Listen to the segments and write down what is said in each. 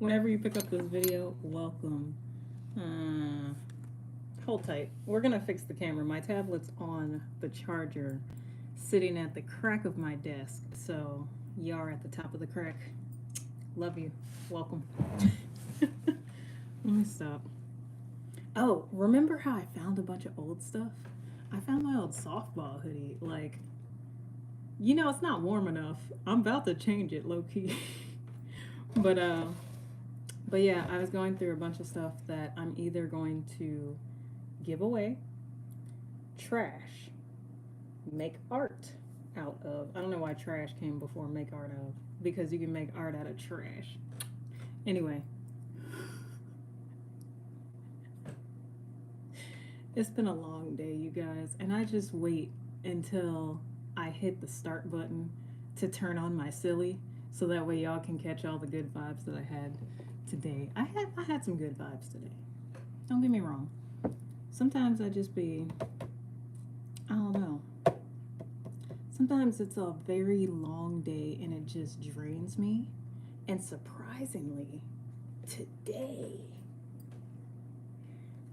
Whenever you pick up this video, welcome. Hold tight. We're gonna fix the camera. My tablet's on the charger, sitting at the crack of my desk. So you are at the top of the crack. Love you. Welcome. Let me stop. Oh, remember how I found a bunch of old stuff? I found my old softball hoodie. Like, it's not warm enough. I'm about to change it low key. but yeah, I was going through a bunch of stuff that I'm either going to give away, trash, make art out of. I don't know why trash came before make art of, because you can make art out of trash. Anyway, it's been a long day, you guys, and I just wait until I hit the start button to turn on my silly, so that way y'all can catch all the good vibes that I had today. I had some good vibes today. Don't get me wrong. Sometimes I just be, I don't know. Sometimes it's a very long day and it just drains me. And surprisingly, today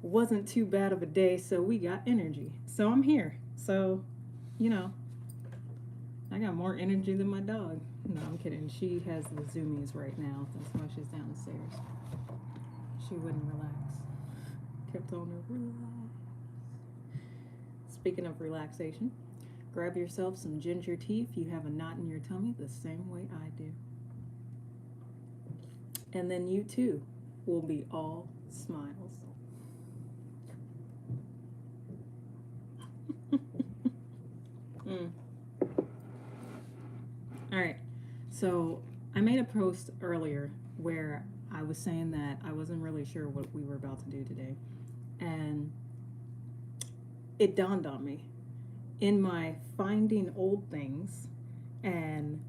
wasn't too bad of a day, so we got energy. So I'm here. So, I got more energy than my dog. No, I'm kidding. She has the zoomies right now. That's why she's downstairs. She wouldn't relax. Kept on her relax. Speaking of relaxation, grab yourself some ginger tea if you have a knot in your tummy the same way I do. And then you too will be all smiles. All right, so I made a post earlier where I was saying that I wasn't really sure what we were about to do today, and it dawned on me in my finding old things and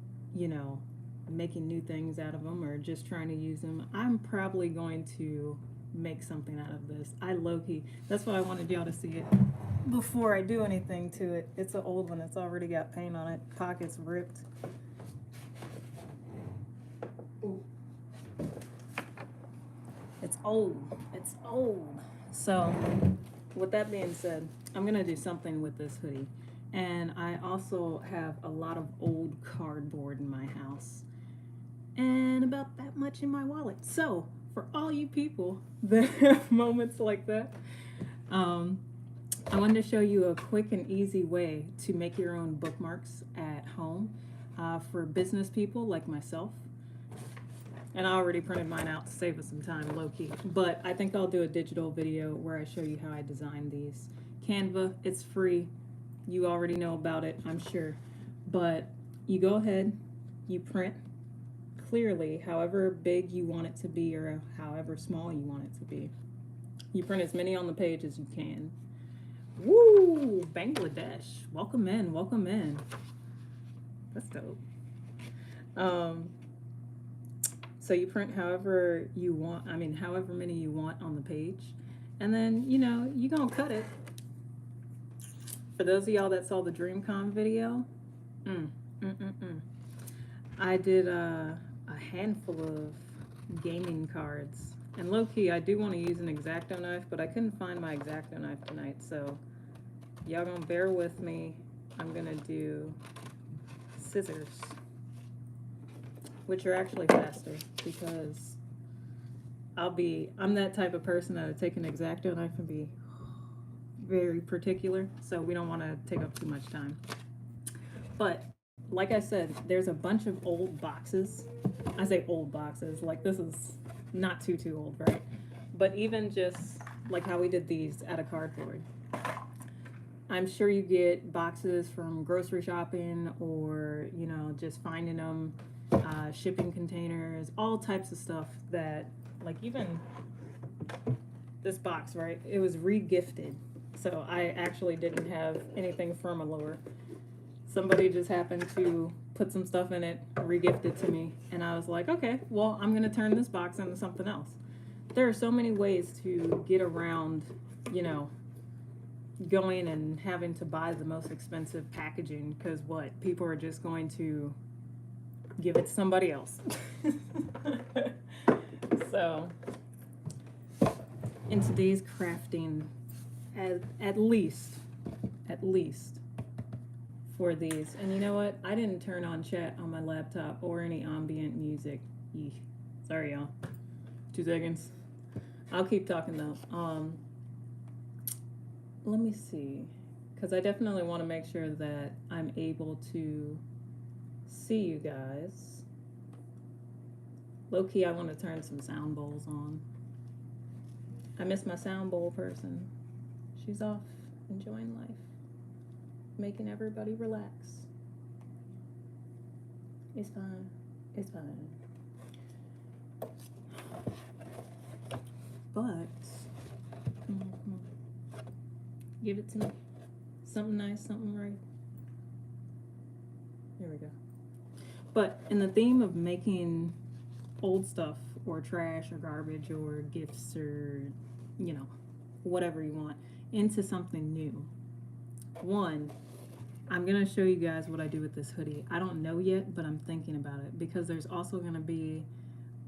making new things out of them or just trying to use them. I'm probably going to make something out of this. I low-key, that's why I wanted y'all to see it before I do anything to it. It's an old one. It's already got paint on it. Pockets ripped. Ooh. It's old. It's old. So, with that being said, I'm going to do something with this hoodie. And I also have a lot of old cardboard in my house. And about that much in my wallet. So, for all you people that have moments like that, I wanted to show you a quick and easy way to make your own bookmarks at home for business people like myself. And I already printed mine out to save us some time, low-key. But I think I'll do a digital video where I show you how I designed these. Canva, it's free. You already know about it, I'm sure. But you go ahead, you print clearly however big you want it to be or however small you want it to be. You print as many on the page as you can. Woo! Bangladesh. Welcome in, welcome in. That's dope. So you print however you want, however many you want on the page. And then, you're gonna cut it. For those of y'all that saw the DreamCon video, I did a handful of gaming cards. And low-key, I do want to use an X-Acto knife, but I couldn't find my X-Acto knife tonight, so y'all gonna bear with me. I'm gonna do scissors, which are actually faster because I'm that type of person that would take an X-Acto knife and be very particular, so we don't want to take up too much time. But like I said, there's a bunch of old boxes. I say old boxes, like this is not too old, right? But even just like how we did these out of cardboard. I'm sure you get boxes from grocery shopping or, just finding them, shipping containers, all types of stuff that, like even this box, right? It was re-gifted. So I actually didn't have anything from a lure. Somebody just happened to put some stuff in it, re-gift it to me, and I was like, okay, well, I'm gonna turn this box into something else. There are so many ways to get around, going and having to buy the most expensive packaging, because people are just going to give it to somebody else. So, in today's crafting, at least for these, and you know what? I didn't turn on chat on my laptop or any ambient music. Eesh. Sorry, y'all. 2 seconds. I'll keep talking though. Let me see, because I definitely want to make sure that I'm able to see you guys. Low key, I want to turn some sound bowls on. I miss my sound bowl person. She's off enjoying life, making everybody relax. It's fine. It's fine. But give it to me. Something nice, something right. There we go. But in the theme of making old stuff or trash or garbage or gifts or, you know, whatever you want into something new. One, I'm going to show you guys what I do with this hoodie. I don't know yet, but I'm thinking about it because there's also going to be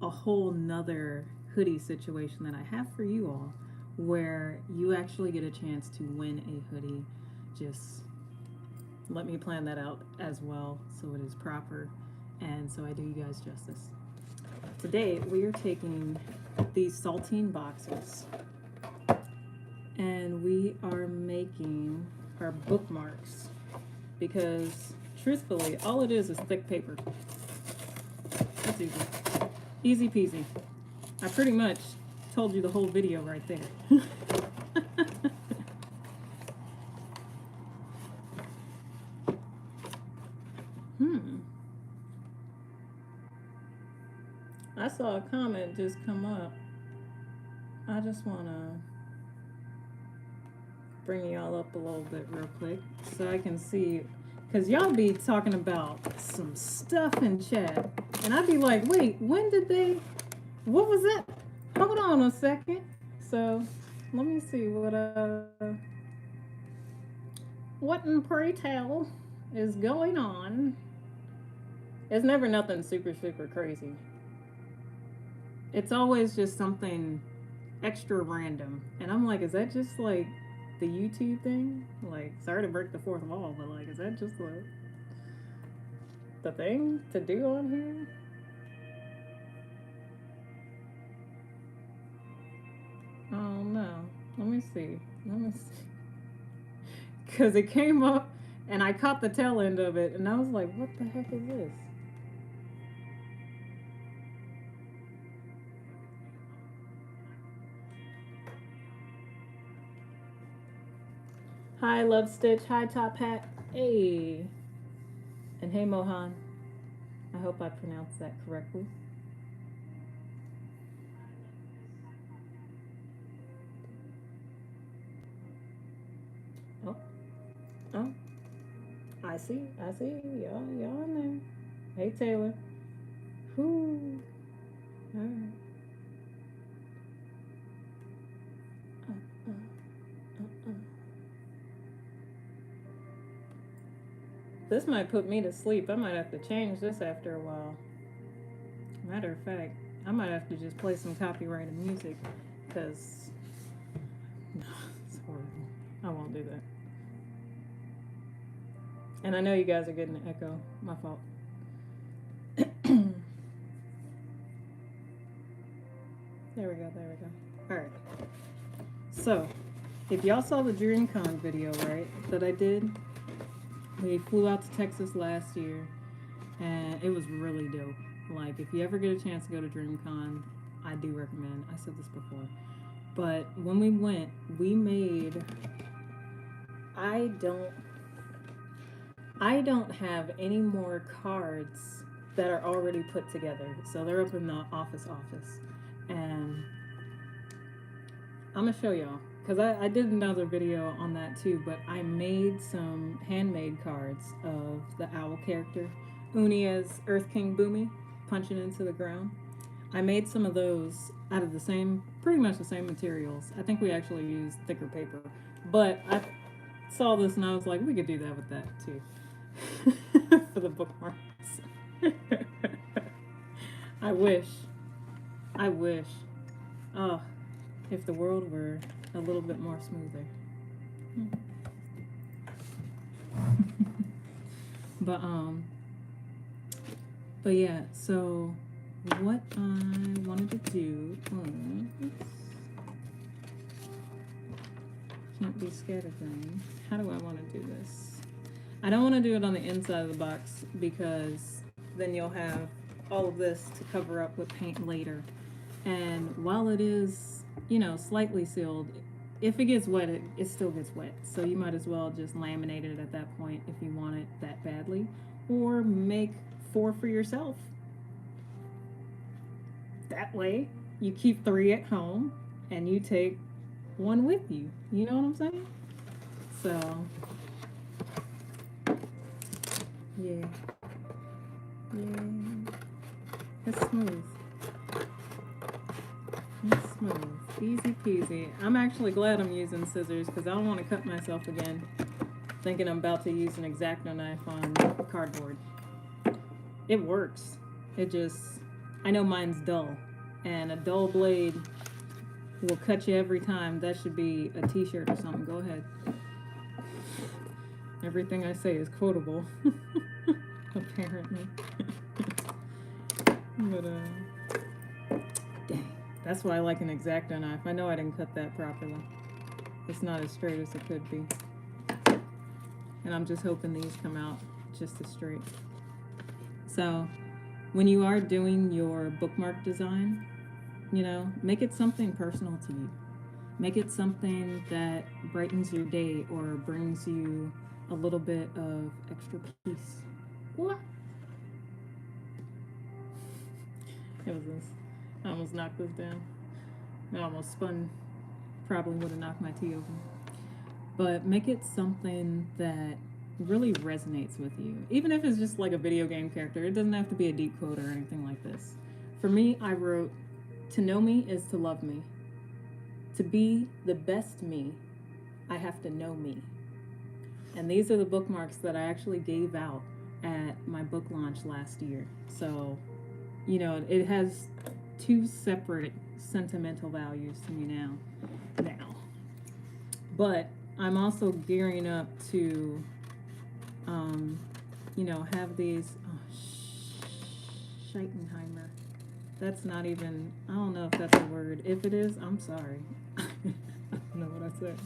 a whole nother hoodie situation that I have for you all where you actually get a chance to win a hoodie. Just let me plan that out as well so it is proper and so I do you guys justice. Today we are taking these saltine boxes and we are making our bookmarks because truthfully all it is thick paper. That's easy. Easy peasy. I pretty much told you the whole video right there. I saw a comment just come up. I just want to bring y'all up a little bit real quick so I can see, because y'all be talking about some stuff in chat and I'd be like, wait, when did they, what was that? Hold on a second. So let me see what in pray tell is going on. It's never nothing super crazy. It's always just something extra random. And I'm like, is that just like the YouTube thing? Like, sorry to break the fourth wall, but like, is that just like the thing to do on here? Oh no. Let me see. Because it came up and I caught the tail end of it and I was like, what the heck is this? Hi, Love Stitch. Hi, Top Hat. Hey. And hey, Mohan. I hope I pronounced that correctly. Oh, I see. Y'all in there. Hey, Taylor. Whoo. All right. This might put me to sleep. I might have to change this after a while. Matter of fact, I might have to just play some copyrighted music because it's horrible. I won't do that. And I know you guys are getting an echo. My fault. There we go. All right. So, if y'all saw the DreamCon video, right, that I did, we flew out to Texas last year, and it was really dope. Like, if you ever get a chance to go to DreamCon, I do recommend. I said this before. But when we went, we made... I don't have any more cards that are already put together. So they're up in the office. And I'm going to show y'all. Because I did another video on that too, but I made some handmade cards of the owl character. Uni as Earth King Boomy, punching into the ground. I made some of those out of pretty much the same materials. I think we actually used thicker paper. But I saw this and I was like, we could do that with that too. For the bookmarks. I wish. Oh, if the world were a little bit more smoother. But yeah, so what I wanted to do was, can't be scared of them. How do I want to do this? I don't want to do it on the inside of the box because then you'll have all of this to cover up with paint later. And while it is, you know, slightly sealed, if it gets wet, it still gets wet. So you might as well just laminate it at that point if you want it that badly. Or make 4 for yourself. That way, you keep 3 at home and you take 1 with you. You know what I'm saying? So, yeah. It's smooth. It's smooth. Easy peasy. I'm actually glad I'm using scissors because I don't want to cut myself again thinking I'm about to use an X-Acto knife on cardboard. It works. It just, I know mine's dull, and a dull blade will cut you every time. That should be a t-shirt or something. Go ahead. Everything I say is quotable. Apparently. But, dang. That's why I like an X-Acto knife. I know I didn't cut that properly. It's not as straight as it could be. And I'm just hoping these come out just as straight. So, when you are doing your bookmark design, you know, make it something personal to you. Make it something that brightens your day or brings you a little bit of extra peace. What? It was this. I almost knocked this down. I almost spun. Probably would have knocked my tea open. But make it something that really resonates with you. Even if it's just like a video game character. It doesn't have to be a deep quote or anything like this. For me, I wrote, "To know me is to love me. To be the best me, I have to know me." And these are the bookmarks that I actually gave out at my book launch last year. So, you know, it has 2 separate sentimental values to me now. But I'm also gearing up to, you know, have these, Scheitenheimer. That's not even, I don't know if that's a word. If it is, I'm sorry. I don't know what I said.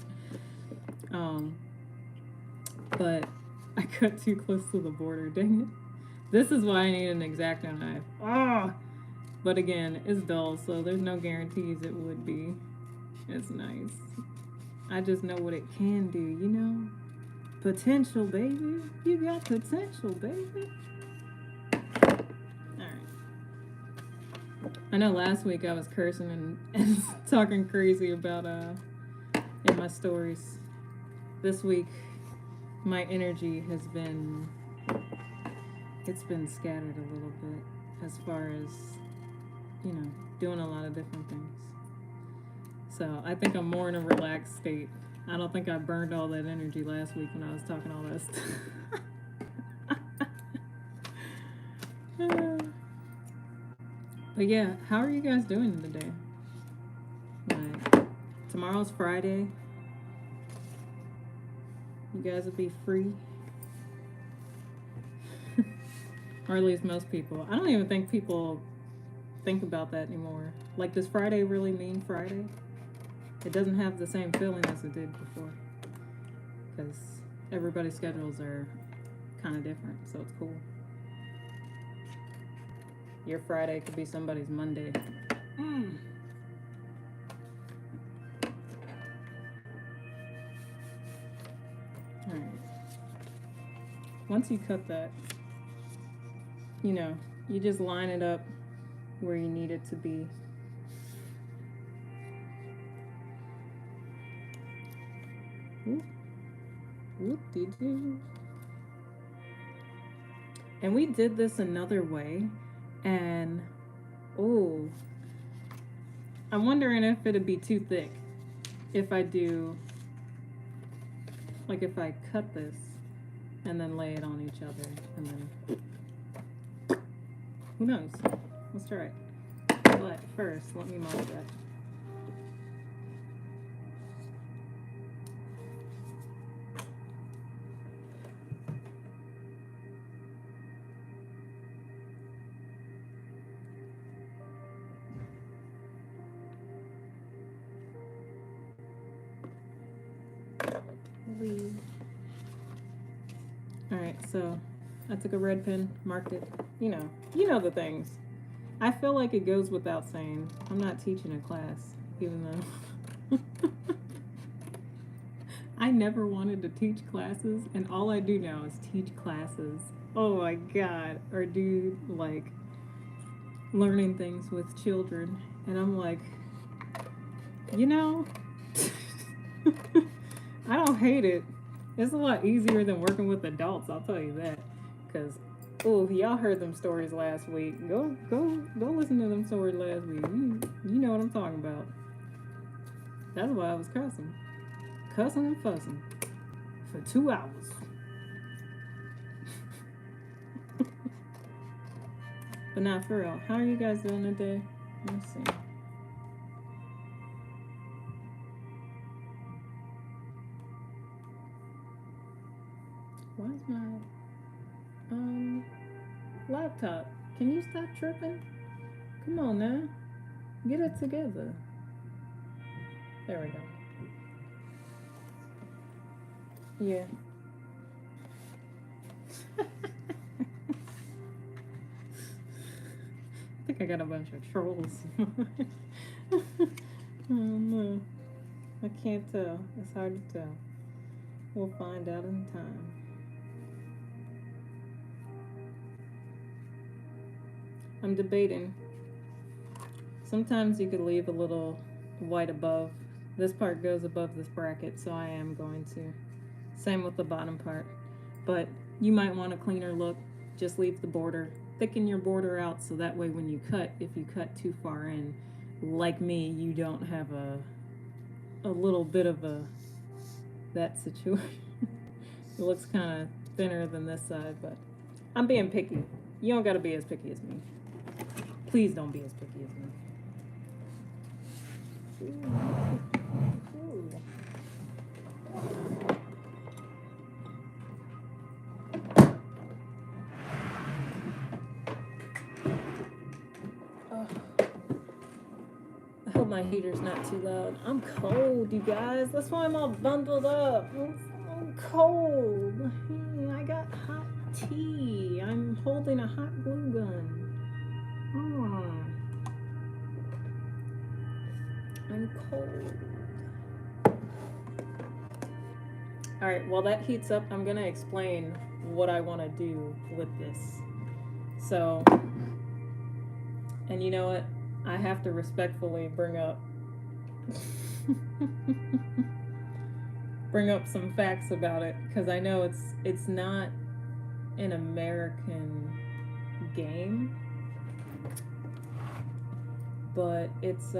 But I cut too close to the border, dang it. This is why I need an X-Acto knife. But again, it's dull, so there's no guarantees it would be. It's nice. I just know what it can do, you know? Potential, baby. You got potential, baby. Alright. I know last week I was cursing and talking crazy about in my stories. This week my energy has been, it's been scattered a little bit as far as, you know, doing a lot of different things. So I think I'm more in a relaxed state. I don't think I burned all that energy last week when I was talking all that stuff. But yeah, how are you guys doing today? Like, tomorrow's Friday. You guys will be free. Or at least most people. I don't even think people think about that anymore. Like, does Friday really mean Friday? It doesn't have the same feeling as it did before. Because everybody's schedules are kind of different, so it's cool. Your Friday could be somebody's Monday. Alright. Once you cut that, you know, you just line it up where you need it to be. Whoop-de-doo. And we did this another way, and I'm wondering if it'd be too thick if I do, like if I cut this and then lay it on each other, and then, who knows? Let's try it. But first, let me mark that. leave. Alright, so I took a red pen, marked it. You know the things. I feel like it goes without saying. I'm not teaching a class, even though I never wanted to teach classes, and all I do now is teach classes. Oh my god. Or do like learning things with children. And I'm like, you know, I don't hate it. It's a lot easier than working with adults, I'll tell you that. Because, oh, y'all heard them stories last week. Go listen to them stories last week. You know what I'm talking about. That's why I was cussing. Cussing and fussing. For 2 hours. But nah, for real. How are you guys doing today? Let's see. Why is my laptop? Can you stop tripping? Come on now. Get it together. There we go. Yeah. I think I got a bunch of trolls. Oh no. I can't tell. It's hard to tell. We'll find out in time. I'm debating. Sometimes you could leave a little white above. This part goes above this bracket, so I am going to. Same with the bottom part. But you might want a cleaner look. Just leave the border. Thicken your border out so that way when you cut, if you cut too far in, like me, you don't have a little bit of that situation. It looks kind of thinner than this side, but I'm being picky. You don't gotta be as picky as me. Please don't be as picky as me. Ooh. Oh. I hope my heater's not too loud. I'm cold, you guys. That's why I'm all bundled up. I'm cold. I got hot tea. I'm holding a hot glue gun. I'm cold. Alright, while that heats up, I'm gonna explain what I want to do with this. So, and you know what? I have to respectfully bring up some facts about it, because I know it's not an American game, but it's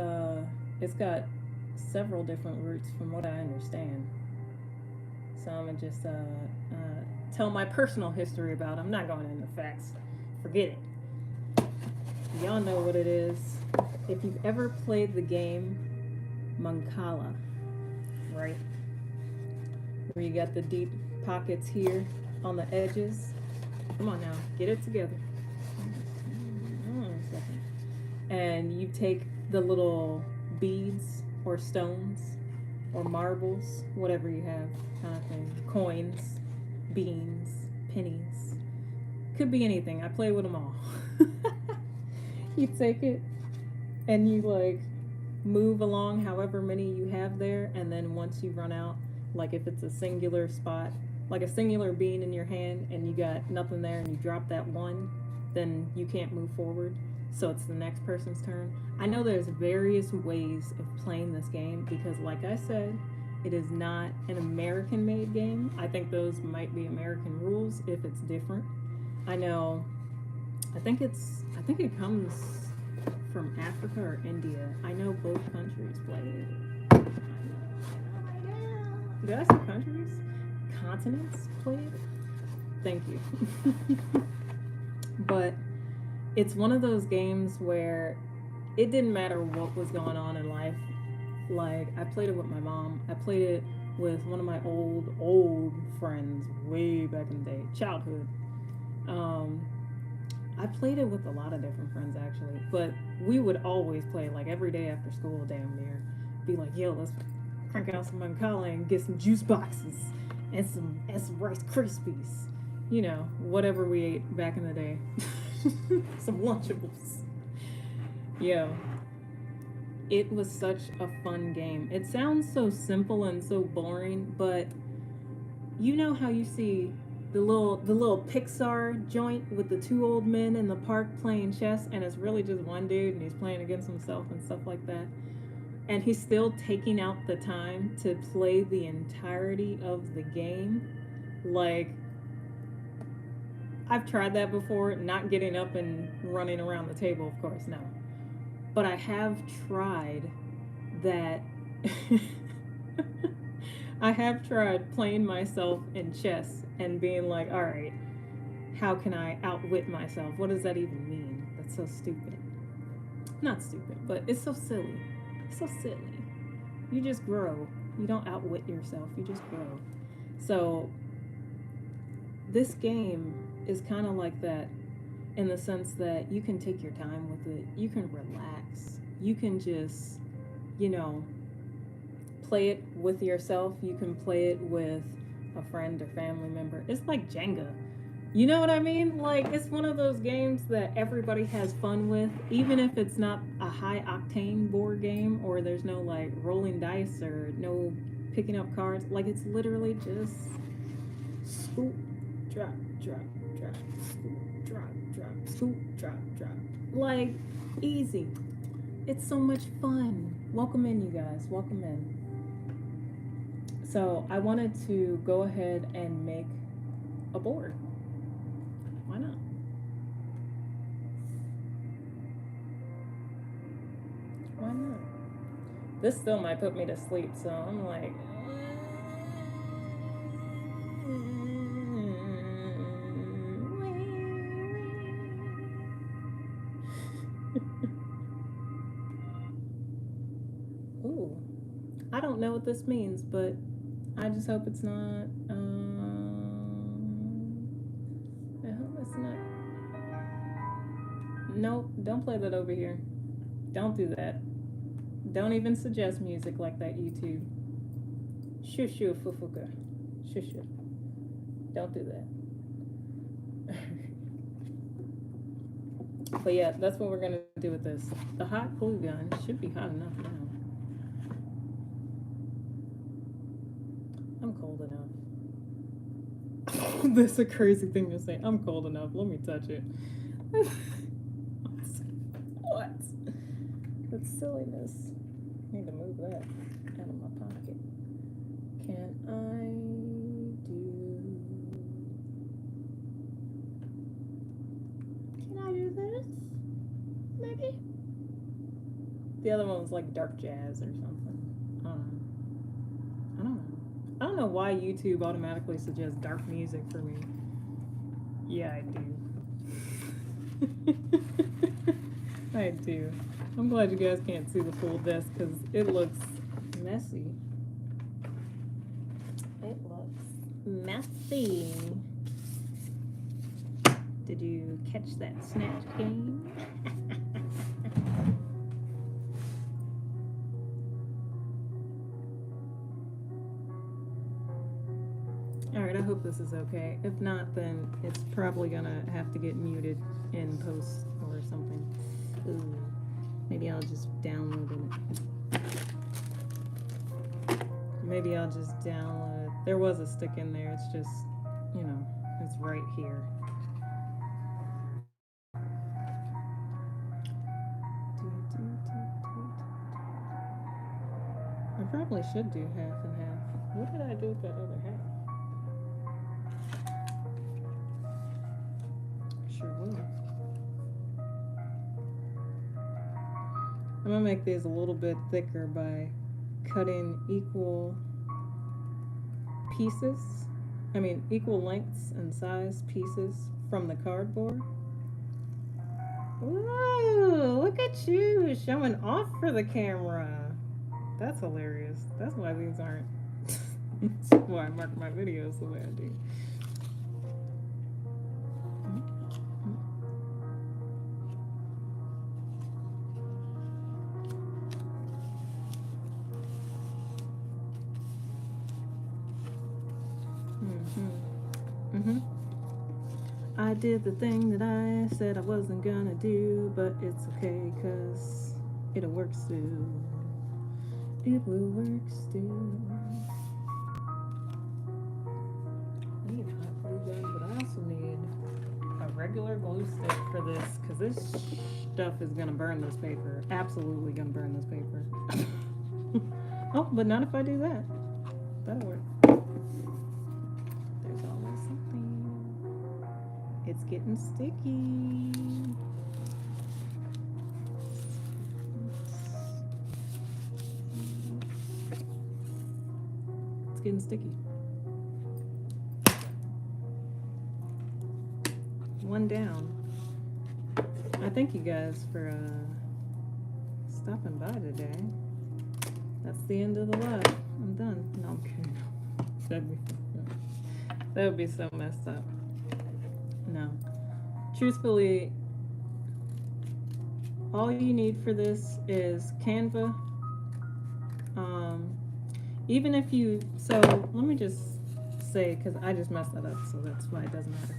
got several different roots from what I understand. So I'm gonna just tell my personal history about it. I'm not going into facts. Forget it. Y'all know what it is. If you've ever played the game Mancala, right? Where you got the deep pockets here on the edges. Come on now, get it together. Hold on a second. And you take the little beads or stones or marbles, whatever you have, kind of thing. Coins, beans, pennies. Could be anything. I play with them all. You take it and you like move along however many you have there, and then once you run out, like if it's a singular spot, like a singular bean in your hand and you got nothing there and you drop that one, then you can't move forward. So it's the next person's turn. I know there's various ways of playing this game because, like I said, it is not an American-made game. I think those might be American rules if it's different. I know. I think it comes from Africa or India. I know both countries play it. Did I say countries? Continents play it? Thank you. But it's one of those games where it didn't matter what was going on in life. Like, I played it with my mom. I played it with one of my old friends way back in the day, childhood. I played it with a lot of different friends actually, but we would always play like every day after school, damn near. Be like, yo, crank out some Mancala and get some juice boxes and some Rice Krispies. You know, whatever we ate back in the day. Some Lunchables. Yo, it was such a fun game. It sounds so simple and so boring, but you know how you see the little Pixar joint with the two old men in the park playing chess, and it's really just one dude and he's playing against himself and stuff like that. And he's still taking out the time to play the entirety of the game. Like, I've tried that before, not getting up and running around the table, of course, no. But I have tried that. I have tried playing myself in chess and being like, all right, how can I outwit myself? What does that even mean? That's so stupid. Not stupid, but it's so silly. It's so silly. You just grow. You don't outwit yourself, you just grow. So, this game is kind of like that in the sense that you can take your time with it. You can relax. You can just, you know, play it with yourself. You can play it with a friend or family member. It's like Jenga. You know what I mean? Like, it's one of those games that everybody has fun with, even if it's not a high octane board game or there's no like rolling dice or no picking up cards. Like, it's literally just scoop, drop, drop, drop, scoop, drop, drop, scoop, drop, drop. Like, easy. It's so much fun. Welcome in, you guys. Welcome in. So I wanted to go ahead and make a board. Why not? Why not? This still might put me to sleep, so I'm like, ooh, I don't know what this means, but I just hope it's not, I hope it's not, nope, don't play that over here. Don't do that. Don't even suggest music like that, YouTube. Shushu fufuka. Shushu. Don't do that. But yeah, that's what we're gonna do with this. The hot glue gun should be hot enough now. I'm cold enough. That's a crazy thing to say. I'm cold enough. Let me touch it. What? That's silliness. I need to move that out of my pocket. Can I do this? Maybe? The other one was like dark jazz or something. I don't know. I don't know why YouTube automatically suggests dark music for me. Yeah, I do. I do. I'm glad you guys can't see the full desk because it looks messy. It looks messy. Did you catch that snatch game? Alright, I hope this is okay. If not, then it's probably gonna have to get muted in post or something. Ooh. Maybe I'll just download it. Maybe I'll just download it. There was a stick in there. It's just, you know, it's right here. I probably should do half and half. What did I do with that other half? Sure will. I'm gonna make these a little bit thicker by cutting equal pieces. Equal lengths and size pieces from the cardboard. Whoa, look at you showing off for the camera. That's hilarious. That's why these aren't. That's why I mark my videos the way I do. I did the thing that I said I wasn't gonna do, but it's okay, cause it'll work still. It will work still. I need hot glue gun, but I also need a regular glue stick for this, cause this stuff is gonna burn this paper. Absolutely gonna burn this paper. Oh, but not if I do that. That'll work. There's always something. It's getting sticky. It's getting sticky. One down. I thank you guys for stopping by today. That's the end of the live. I'm done. No, I'm kidding. That would be so messed up. No. Truthfully, all you need for this is Canva. Even if you, so let me just say, because I just messed that up, so that's why it doesn't matter.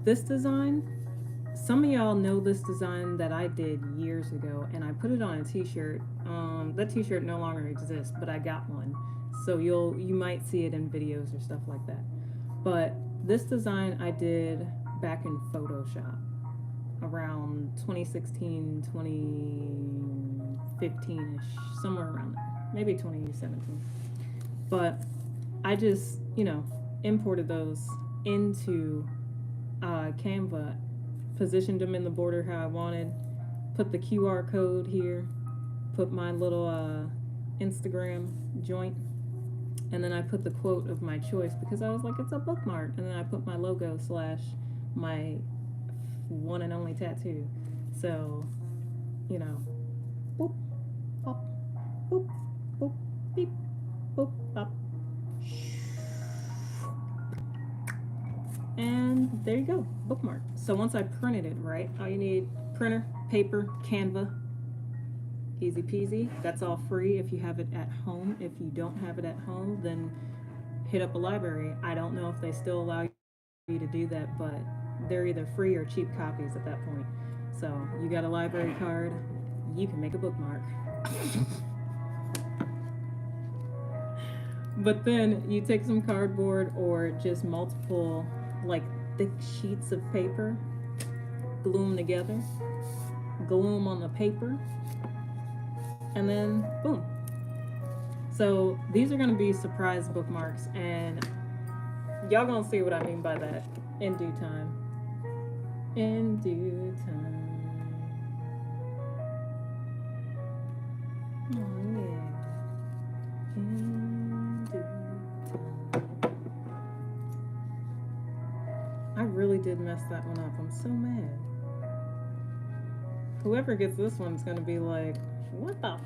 This design, some of y'all know this design that I did years ago, and I put it on a t-shirt. That t-shirt no longer exists, but I got one. So you might see it in videos or stuff like that. But this design I did back in Photoshop around 2016, 2015-ish, somewhere around there. Maybe 2017. But I just, imported those into Canva, positioned them in the border how I wanted, put the QR code here, put my little Instagram joint, and then I put the quote of my choice because I was like, it's a bookmark, and then I put my logo / my one and only tattoo. So, boop, pop, boop, boop, beep, boop, pop. And there you go, bookmark. So once I printed it, right, all you need, printer, paper, Canva, easy peasy. That's all free if you have it at home. If you don't have it at home, then hit up a library. I don't know if they still allow you to do that, but they're either free or cheap copies at that point. So you got a library card, you can make a bookmark. But then you take some cardboard or just multiple like thick sheets of paper, glue them together, glue them on the paper, and then boom. So these are going to be surprise bookmarks, and y'all gonna see what I mean by that in due time. In due time. Oh yeah. In due time. I really did mess that one up. I'm so mad. Whoever gets this one's gonna be like, what the?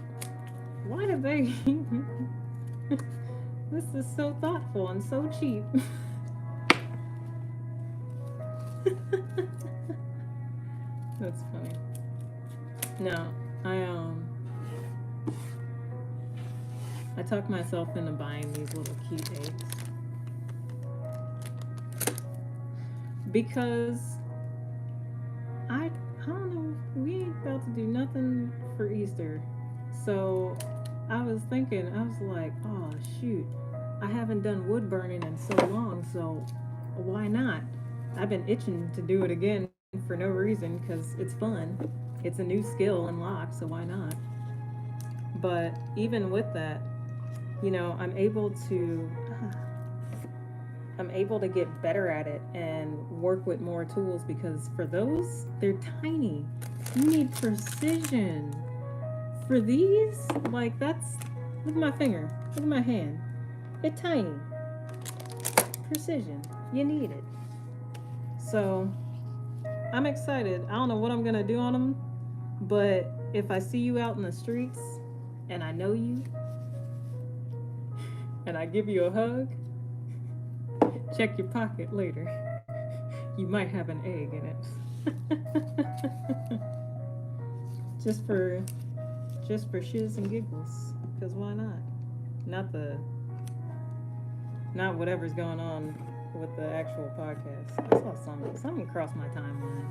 Why did they? This is so thoughtful and so cheap. That's funny. No, I talked myself into buying these little cute eggs because I don't know, we ain't about to do nothing for Easter. So I was thinking, I was like, oh shoot, I haven't done wood burning in so long, so why not? I've been itching to do it again for no reason because it's fun. It's a new skill unlocked, so why not? But even with that, I'm able to get better at it and work with more tools because for those, they're tiny. You need precision. For these, like that's, look at my finger, look at my hand. It's tiny. Precision, you need it. So I'm excited. I don't know what I'm gonna do on them, but if I see you out in the streets and I know you and I give you a hug, check your pocket later. You might have an egg in it. just for shiz and giggles, because why not? Not whatever's going on with the actual podcast. I saw something crossed my timeline.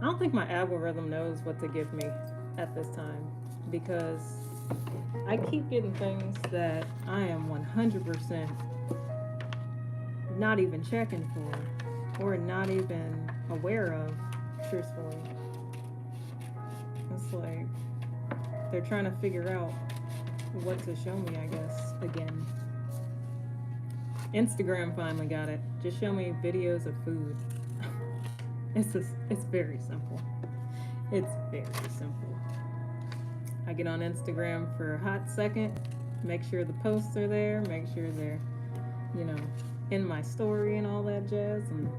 I don't think my algorithm knows what to give me at this time because I keep getting things that I am 100% not even checking for or not even aware of, truthfully. It's like they're trying to figure out what to show me, I guess, again. Instagram finally got it. Just show me videos of food. It's very simple. It's very simple. I get on Instagram for a hot second, make sure the posts are there, make sure they're, in my story and all that jazz, and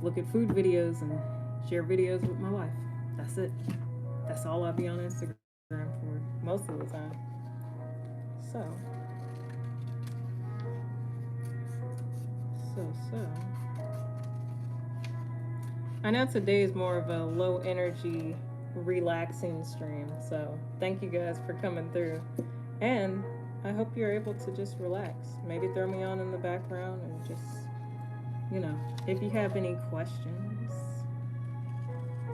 look at food videos and share videos with my wife. That's it. That's all I'll be on Instagram for most of the time. So. I know today is more of a low energy, relaxing stream. So thank you guys for coming through. And I hope you're able to just relax. Maybe throw me on in the background and just, if you have any questions.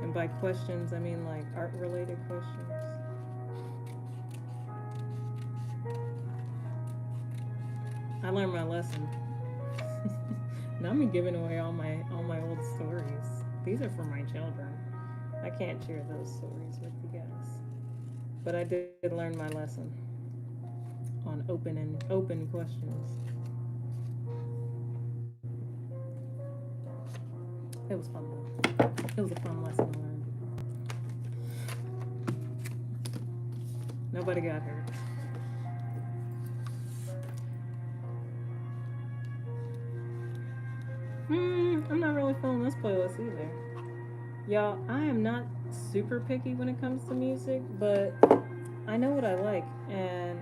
And by questions, I mean like art related questions. I learned my lesson. Now I'm giving away all my old stories. These are for my children. I can't share those stories with you guys. But I did learn my lesson on open questions. It was fun though. It was a fun lesson to learn. Nobody got hurt. I'm not really feeling this playlist either. Y'all, I am not super picky when it comes to music, but I know what I like. And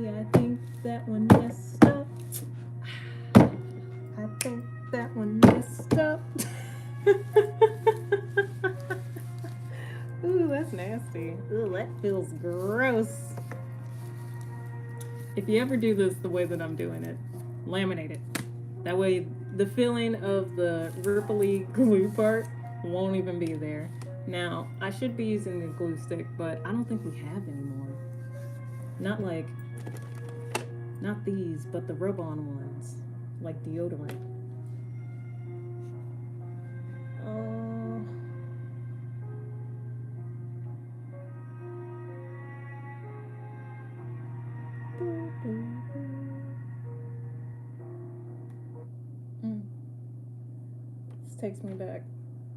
I think that one messed up. I think that one messed up. Ooh, that's nasty. Ooh, that feels gross. If you ever do this the way that I'm doing it, laminate it. That way the feeling of the ripply glue part won't even be there. Now, I should be using the glue stick, but I don't think we have anymore. Not these, but the rub-on ones, like deodorant. This takes me back.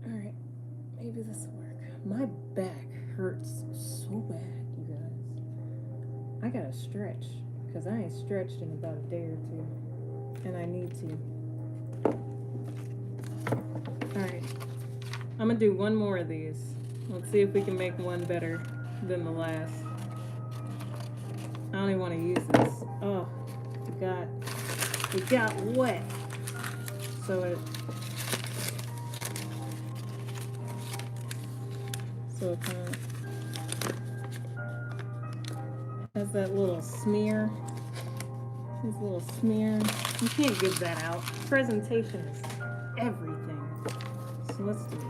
Alright, maybe this will work. My back hurts so bad, you guys. I gotta stretch, because I ain't stretched in about a day or two. And I need to. Alright, I'm gonna do one more of these. Let's see if we can make one better than the last. I don't even want to use this. Oh, it got wet. So it kind of has that little smear. This little smear. You can't give that out. Presentation is everything. So let's do this.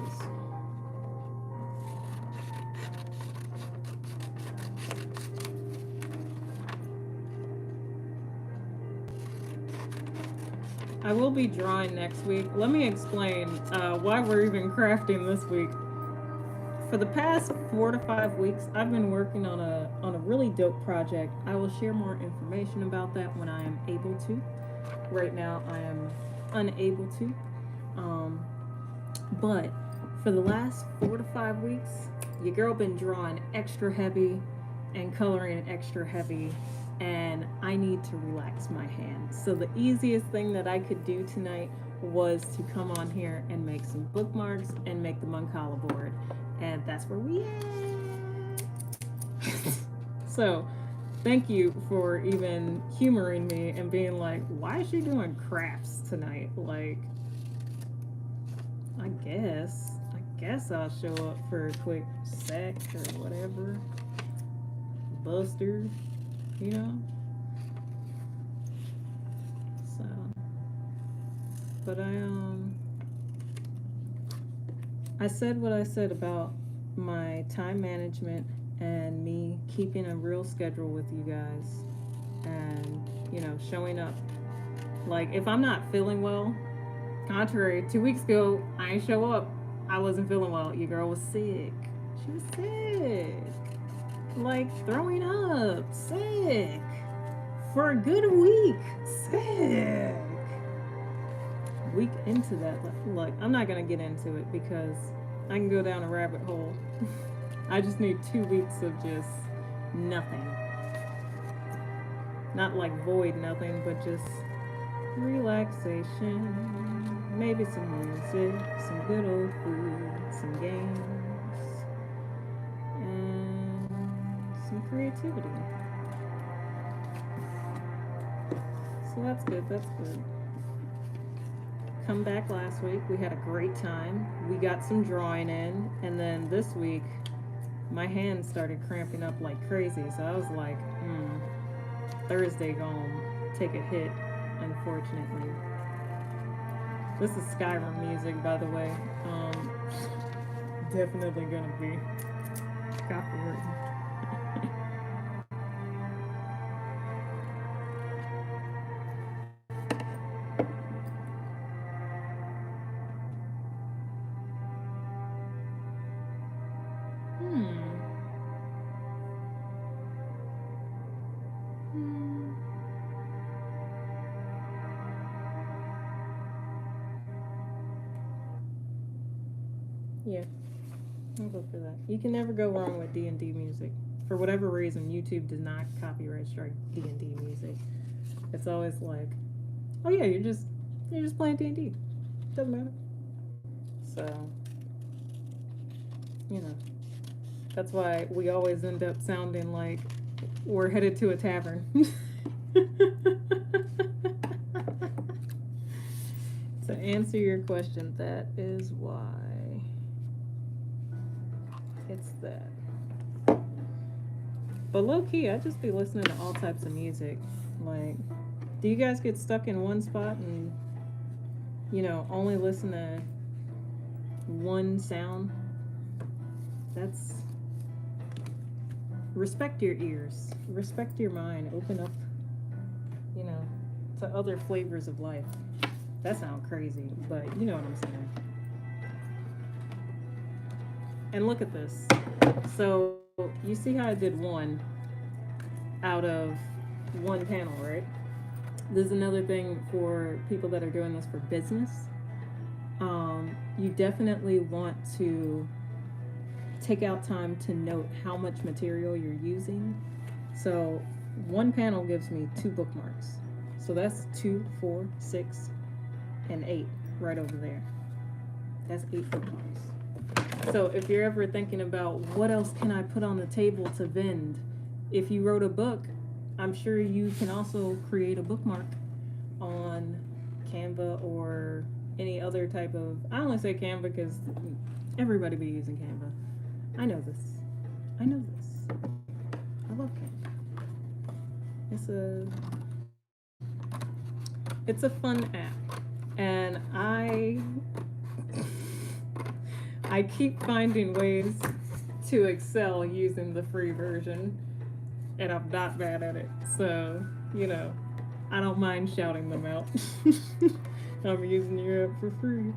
I will be drawing next week. Let me explain why we're even crafting this week. For the past 4 to 5 weeks, I've been working on a really dope project. I will share more information about that when I am able to. Right now, I am unable to. But for the last 4 to 5 weeks, your girl been drawing extra heavy and coloring extra heavy, and I need to relax my hands. So the easiest thing that I could do tonight was to come on here and make some bookmarks and make the Mancala board. And that's where we at. So thank you for even humoring me and being like, why is she doing crafts tonight? Like, I guess I'll show up for a quick sec or whatever. Buster, you know? So, but I said what I said about my time management and me keeping a real schedule with you guys and, you know, showing up. Like, if I'm not feeling well, contrary, 2 weeks ago, I ain't show up. I wasn't feeling well. Your girl was sick. She was sick. Like, throwing up. Sick. For a good week. Sick. Week into that. Look, I'm not going to get into it because I can go down a rabbit hole. I just need 2 weeks of just nothing. Not like void nothing, but just relaxation. Maybe some music, some good old food, some games, and some creativity. So that's good, that's good. Come back last week, we had a great time. We got some drawing in, and then this week, my hands started cramping up like crazy, so I was like, Thursday gonna take a hit, unfortunately. This is Skyrim music, by the way. Definitely gonna be copyrighted. Yeah, I'll go for that. You can never go wrong with D&D music. For whatever reason, YouTube does not copyright strike D&D music. It's always like, oh yeah, you're just playing D&D. Doesn't matter. So, you know, that's why we always end up sounding like we're headed to a tavern. To answer your question, that is why. It's that. But low key, I just be listening to all types of music. Like, do you guys get stuck in one spot and, you know, only listen to one sound? That's. Respect your ears, respect your mind, open up, you know, to other flavors of life. That sounds crazy, but you know what I'm saying. And look at this. So you see how I did one out of one panel, right? There's another thing for people that are doing this for business. You definitely want to take out time to note how much material you're using. So one panel gives me 2 bookmarks. So that's 2, 4, 6, and 8 right over there. That's 8 bookmarks. So if you're ever thinking about what else can I put on the table to vend, if you wrote a book, I'm sure you can also create a bookmark on Canva or any other type of, I only say Canva because everybody be using Canva. I know this. I love Canva. It's a fun app. And I keep finding ways to excel using the free version, and I'm not bad at it. So, you know, I don't mind shouting them out. I'm using your app for free.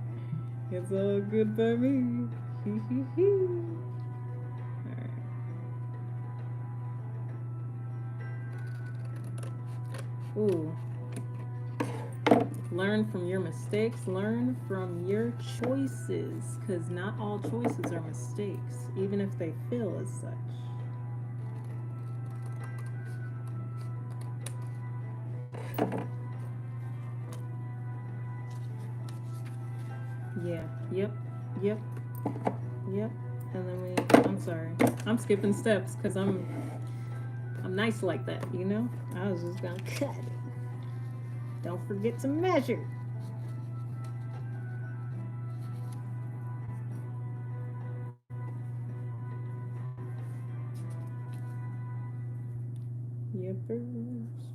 It's all good by me. Ooh. Learn from your mistakes. Learn from your choices. Because not all choices are mistakes, even if they feel as such. Yeah. Yep. And then I'm sorry. I'm skipping steps because I'm nice like that, you know? I was just gonna cut it. Don't forget to measure. First,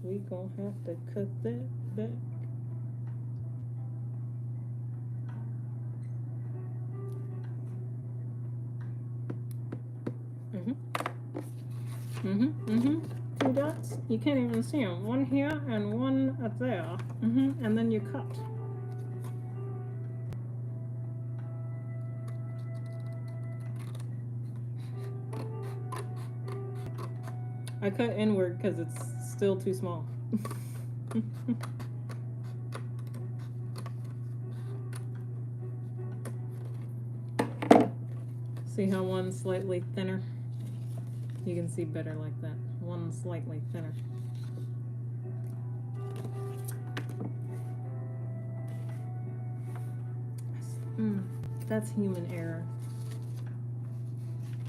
we gonna have to cut that back. Two dots. You can't even see them. One here and one up there. And then you cut. I cut inward because it's still too small. See how one's slightly thinner? You can see better like that. One's slightly thinner. That's human error.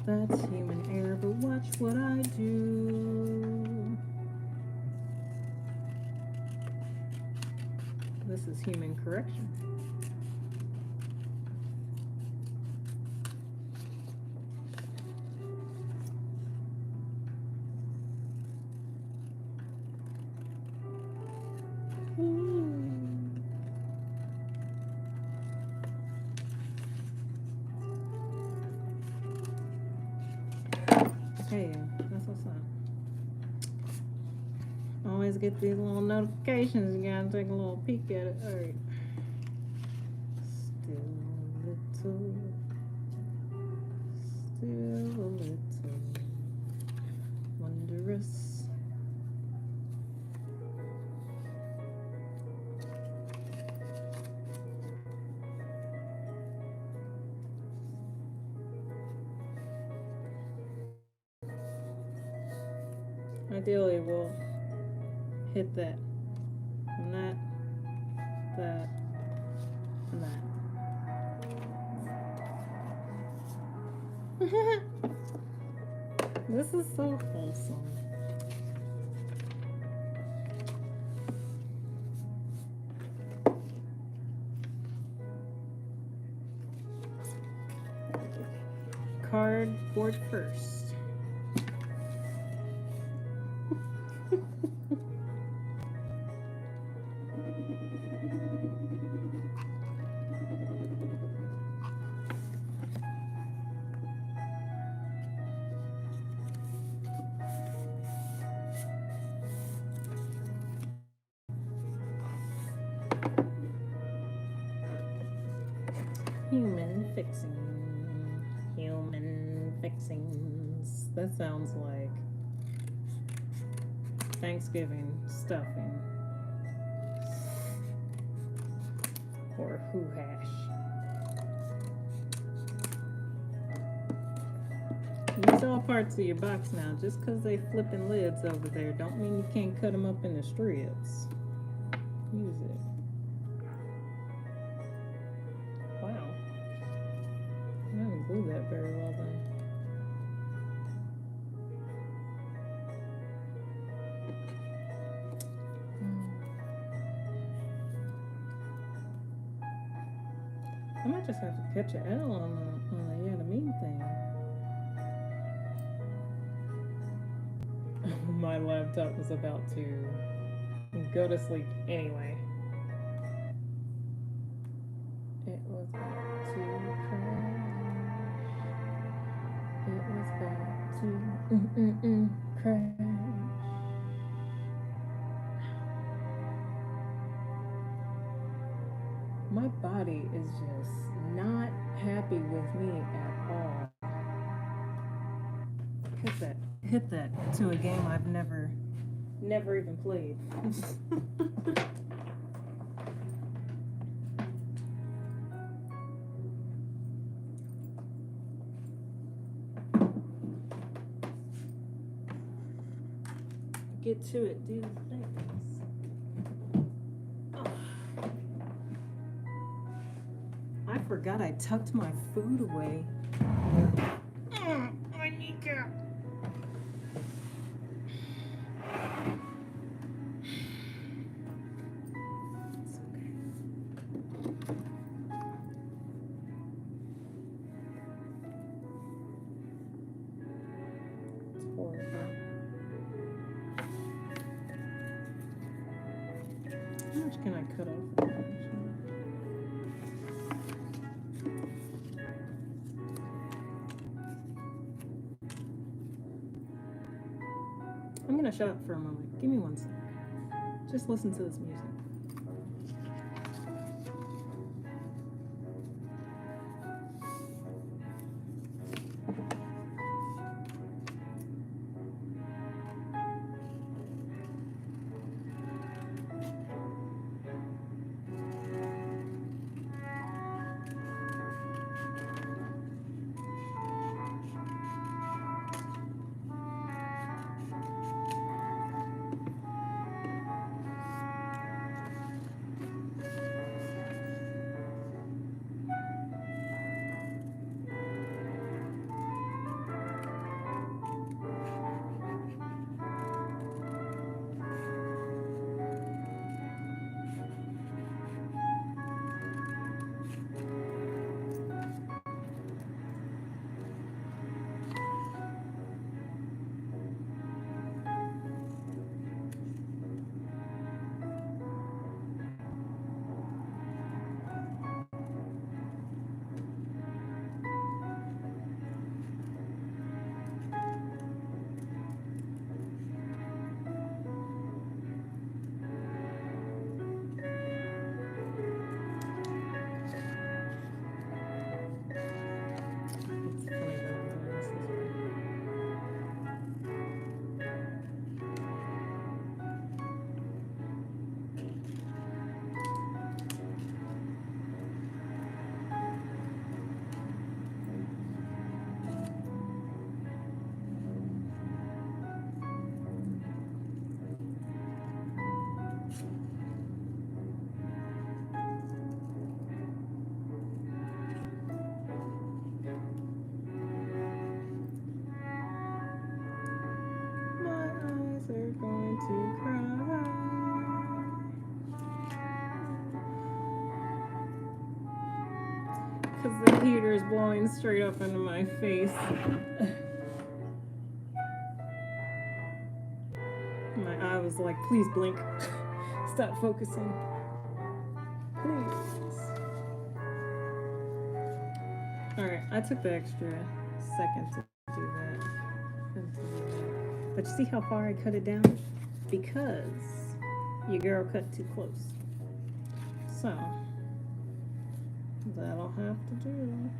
That's human error, but watch what I do. This is human correction. Hey, that's what's up. Always get these little notifications. You gotta take a little peek at it. Alright. Still a little wondrous. Ideally, we'll hit that, and that, and that. This is so wholesome. Cardboard first. Human fixings. That sounds like Thanksgiving stuffing or Who hash. Use all parts of your box now. Just because they flipping lids over there don't mean you can't cut them up into strips. Use it. Wow. I didn't glue that very well then. I might just have to catch an L on the yeah, the mean thing. My laptop was about to go to sleep anyway. It was about to crash. It was about to crash. My body is just not happy with me at all. Hit that to a game I've never even played. Get to it, do the things. Oh. I forgot I tucked my food away. My kneecap. It's okay. It's horrible. shut up for a moment. Give me 1 second. Just listen to this music. Because the heater is blowing straight up into my face. My eye was like, please blink. Stop focusing. Please. Alright, I took the extra second to do that. But you see how far I cut it down? Because your girl cut too close. So, that'll have to do.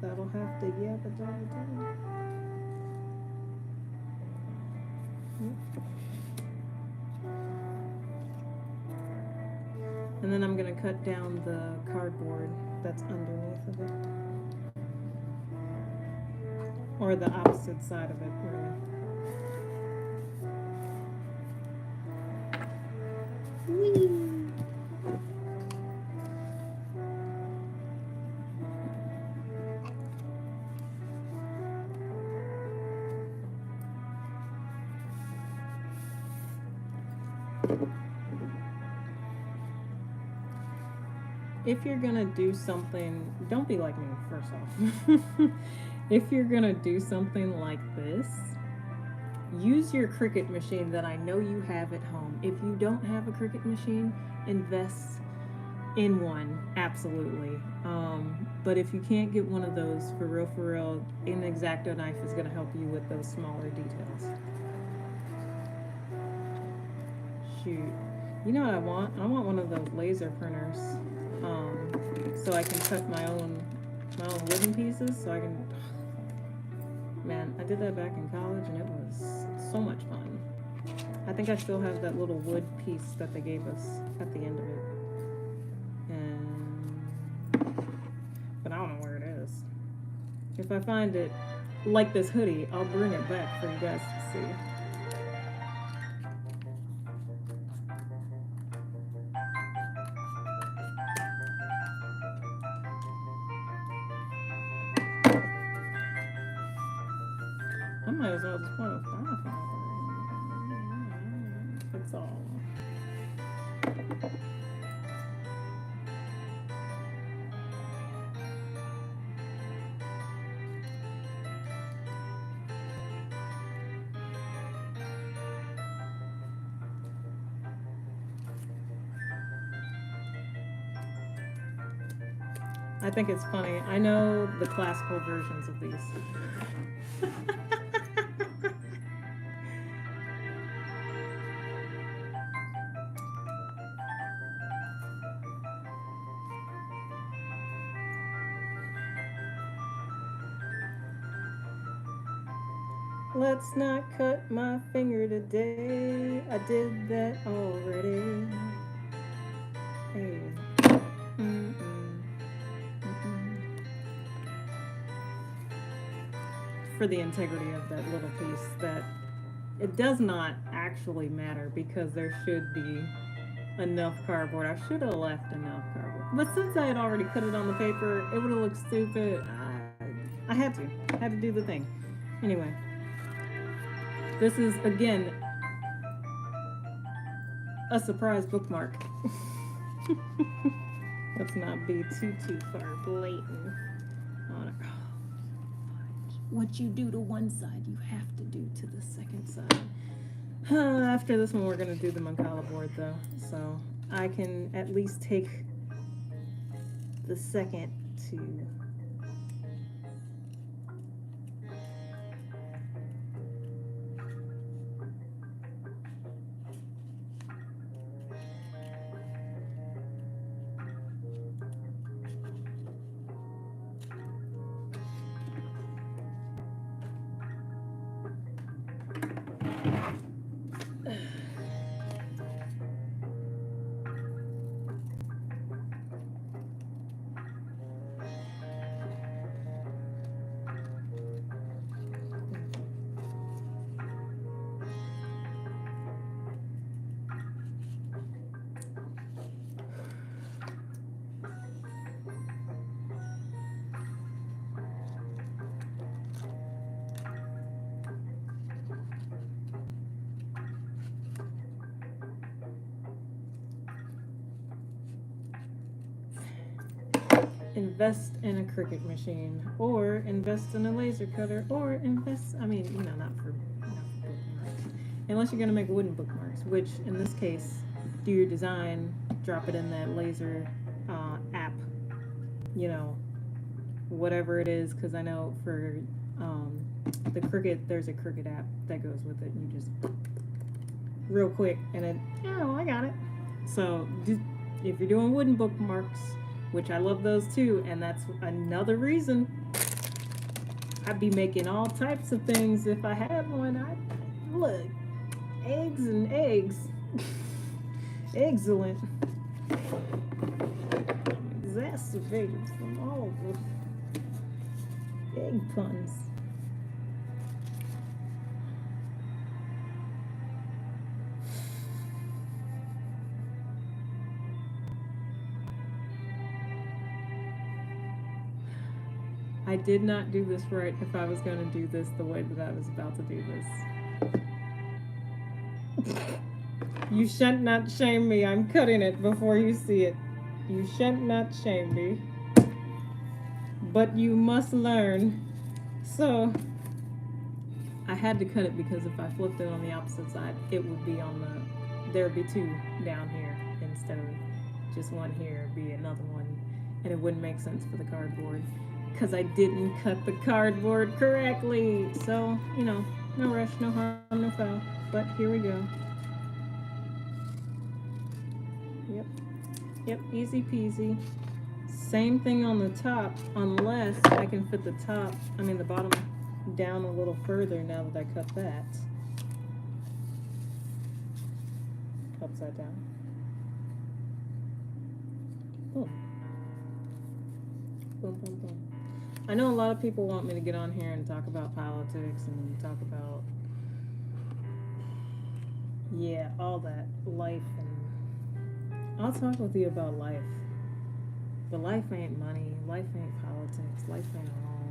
That'll have to yabba dabba dabba. And then I'm going to cut down the cardboard that's underneath of it. Or the opposite side of it, really. Whee! If you're gonna do something, don't be like me, first off. If you're gonna do something like this, use your Cricut machine that I know you have at home. If you don't have a Cricut machine, invest in one, absolutely. But if you can't get one of those, for real, an X-Acto knife is gonna help you with those smaller details. Shoot. You know what I want? I want one of those laser printers. So I can cut my own wooden pieces, so I can, man, I did that back in college and it was so much fun. I think I still have that little wood piece that they gave us at the end of it. But I don't know where it is. If I find it, like this hoodie, I'll bring it back for you guys to see. I might as well just put a firefighter. That's all. I think it's funny. I know the classical versions of these. let's not cut my finger today. I did that already. Hey. Mm-mm. Mm-mm. For the integrity of that little piece, that it does not actually matter because there should be enough cardboard. I should have left enough cardboard. But since I had already cut it on the paper, it would have looked stupid. I had to. I had to do the thing. Anyway, this is, again, a surprise bookmark. Let's not be too far blatant on it. What you do to one side, you have to do to the second side. After this one, we're going to do the Mancala board, though. So I can at least take the second to... invest in a Cricut machine, or invest in a laser cutter, or invest, I mean, not for bookmarks. Unless you're going to make wooden bookmarks, which in this case, do your design, drop it in that laser app, whatever it is, because I know for the Cricut, there's a Cricut app that goes with it, and you just real quick, and it, I got it. So if you're doing wooden bookmarks, which I love those too, and that's another reason I'd be making all types of things if I had one. Look, eggs and eggs. Excellent. Exacerbated from all of the egg puns. I did not do this right if I was going to do this the way that I was about to do this. You shan't not shame me. I'm cutting it before you see it. You shan't not shame me. But you must learn. So, I had to cut it because if I flipped it on the opposite side, it would be on the, there would be two down here instead of just one here, be another one. And it wouldn't make sense for the cardboard, because I didn't cut the cardboard correctly. So, no rush, no harm, no foul. But here we go. Yep, easy peasy. Same thing on the top, unless I can fit the bottom down a little further now that I cut that. Upside down. Boom. Boom, boom, boom. I know a lot of people want me to get on here and talk about politics and talk about, all that life, and I'll talk with you about life. But life ain't money, life ain't politics, life ain't all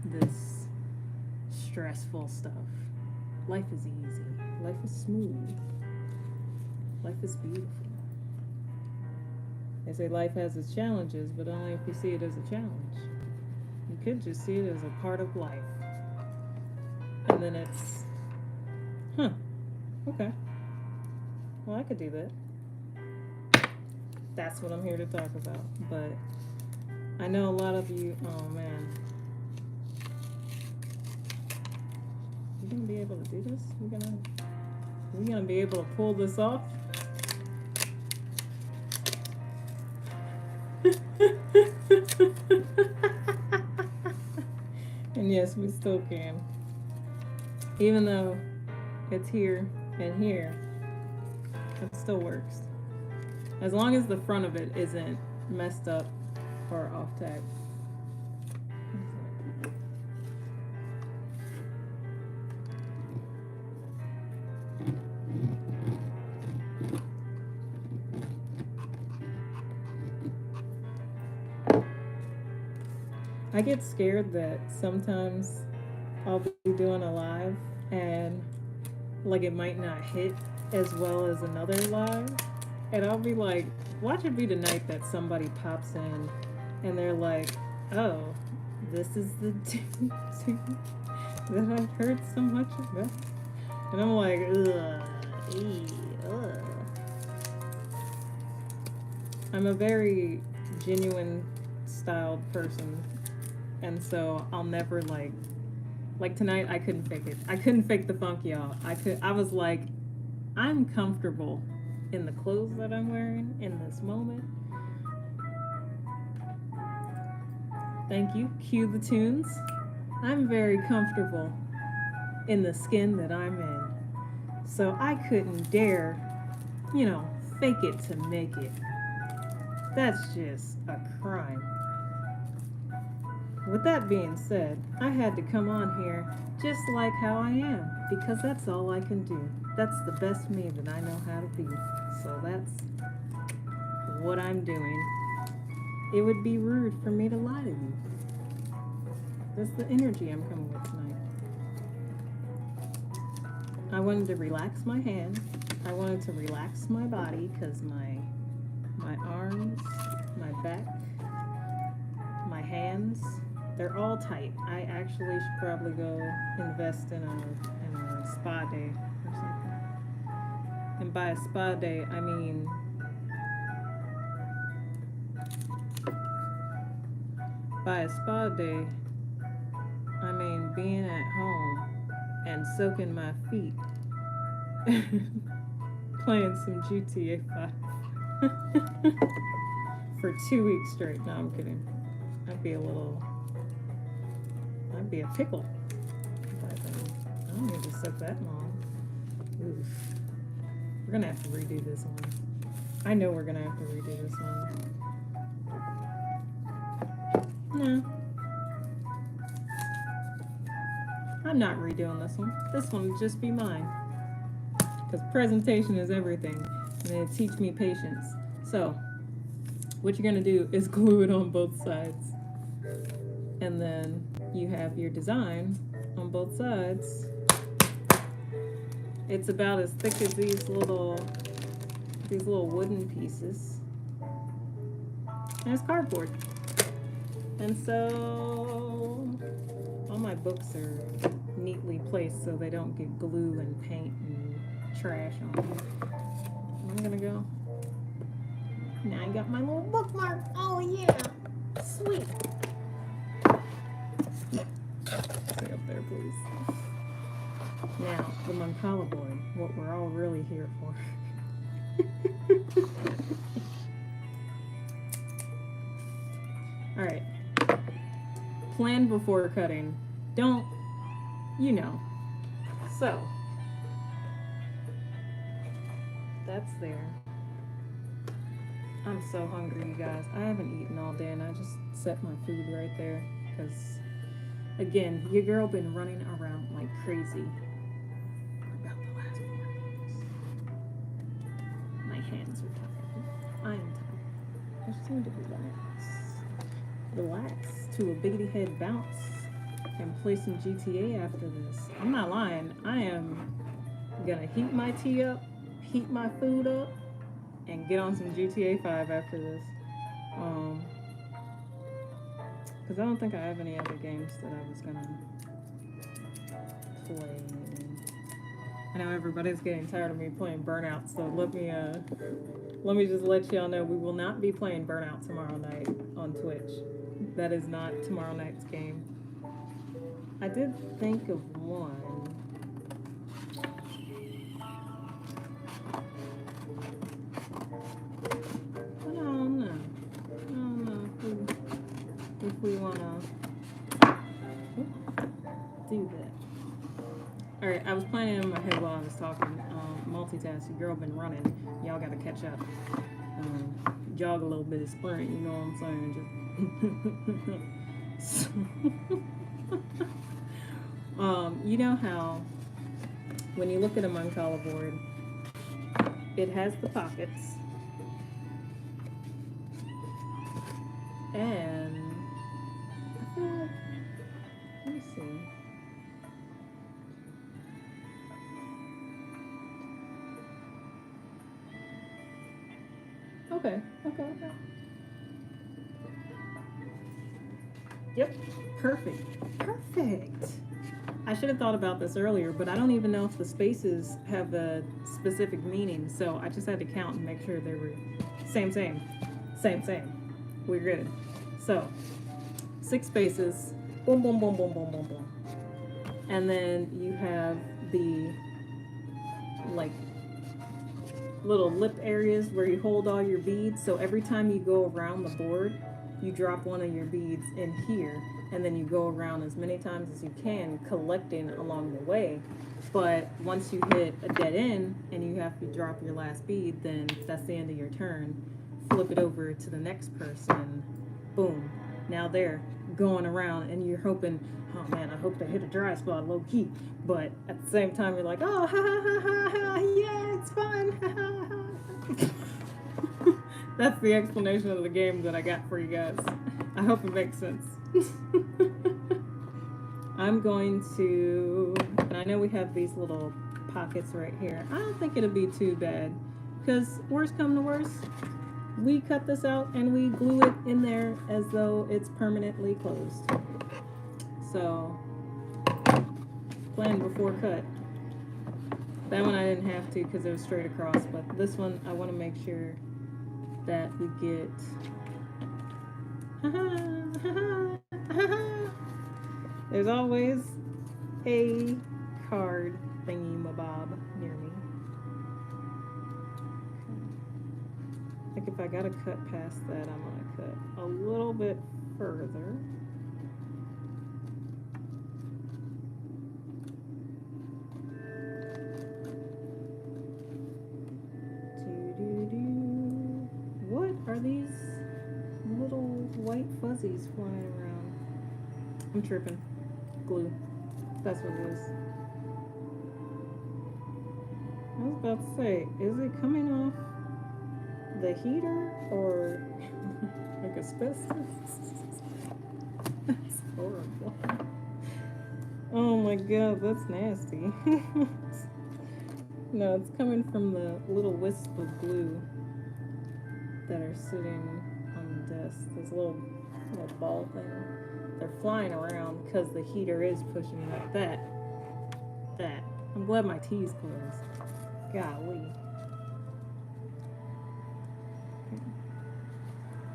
this stressful stuff. Life is easy, life is smooth, life is beautiful. They say life has its challenges, but only if you see it as a challenge. You could just see it as a part of life. And then it's, okay. Well, I could do that. That's what I'm here to talk about. But I know a lot of you, oh man. You gonna be able to do this? We gonna be able to pull this off? And yes, we still can. Even though it's here and here, it still works. As long as the front of it isn't messed up or off tack. I get scared that sometimes I'll be doing a live and like it might not hit as well as another live. And I'll be like, watch it be the night that somebody pops in and they're like, oh, this is the dude that I've heard so much about. And I'm like, ugh. I'm a very genuine styled person. And so I'll never like tonight I couldn't fake it. I couldn't fake the funk, y'all. I was like, I'm comfortable in the clothes that I'm wearing in this moment. Thank you. Cue the tunes. I'm very comfortable in the skin that I'm in. So I couldn't dare, fake it to make it. That's just a crime. With that being said, I had to come on here just like how I am, because that's all I can do. That's the best me that I know how to be. So that's what I'm doing. It would be rude for me to lie to you. That's the energy I'm coming with tonight. I wanted to relax my hand. I wanted to relax my body because my arms, my back, my hands, they're all tight. I actually should probably go invest in a spa day or something. And by a spa day, I mean being at home and soaking my feet, playing some GTA 5 for 2 weeks straight. No, I'm kidding. I'd be a pickle. But I don't need to soak that long. Oof. We're gonna have to redo this one. I know we're gonna have to redo this one. No. I'm not redoing this one. This one will just be mine. Because presentation is everything. And it teach me patience. So, what you're gonna do is glue it on both sides. And then you have your design on both sides. It's about as thick as these little wooden pieces. And it's cardboard. And so all my books are neatly placed so they don't get glue and paint and trash on them. I'm gonna go. Now I got my little bookmark. Oh yeah, sweet. Stay up there, please. Now, the Mancala board, what we're all really here for. Alright. Plan before cutting. Don't, So, that's there. I'm so hungry, you guys. I haven't eaten all day and I just set my food right there because, again, your girl been running around like crazy about the last 4 days. My hands are tired. I am tired. I just need to relax to a biggity head bounce and play some GTA after this. I'm not lying. I am gonna heat my tea up, heat my food up, and get on some GTA 5 after this. Because I don't think I have any other games that I was gonna play. I know everybody's getting tired of me playing Burnout, so let me just let y'all know we will not be playing Burnout tomorrow night on Twitch. That is not tomorrow night's game. I did think of one. But I don't know if we want to do that. All right, I was planning in my head while I was talking. Multitasking. Girl been running. Y'all got to catch up. Jog a little bit of sprint. You know what I'm saying? You know how when you look at a Mancala board, it has the pockets, and I feel like, let me see. Okay, okay, okay. Yep, perfect, perfect. I should have thought about this earlier, but I don't even know if the spaces have a specific meaning, so I just had to count and make sure they were same, same, same, same. We're good. So, 6 spaces, boom, boom, boom, boom, boom, boom, boom. And then you have the, like, little lip areas where you hold all your beads. So every time you go around the board, you drop one of your beads in here, and then you go around as many times as you can, collecting along the way. But once you hit a dead end and you have to drop your last bead, then that's the end of your turn. Flip it over to the next person. Boom. Now they're going around, and you're hoping, oh man, I hope they hit a dry spot low key. But at the same time, you're like, oh, ha ha ha ha ha, yeah, it's fun. Ha ha ha. That's the explanation of the game that I got for you guys. I hope it makes sense. I'm going to, and I know we have these little pockets right here. I don't think it'll be too bad, because worst come to worst, we cut this out and we glue it in there as though it's permanently closed. So, plan before cut. That one I didn't have to because it was straight across, but this one I want to make sure that we get. There's always a card thingy mabob near me. Like if I gotta cut past that, I'm gonna cut a little bit further. What are these little white fuzzies flying around? I'm tripping. Glue. That's what it is. I was about to say, is it coming off the heater or like asbestos? That's horrible. Oh my god, that's nasty. No, it's coming from the little wisp of glue that are sitting on the desk. This little ball thing. They're flying around because the heater is pushing up that. I'm glad my tea's closed. Golly.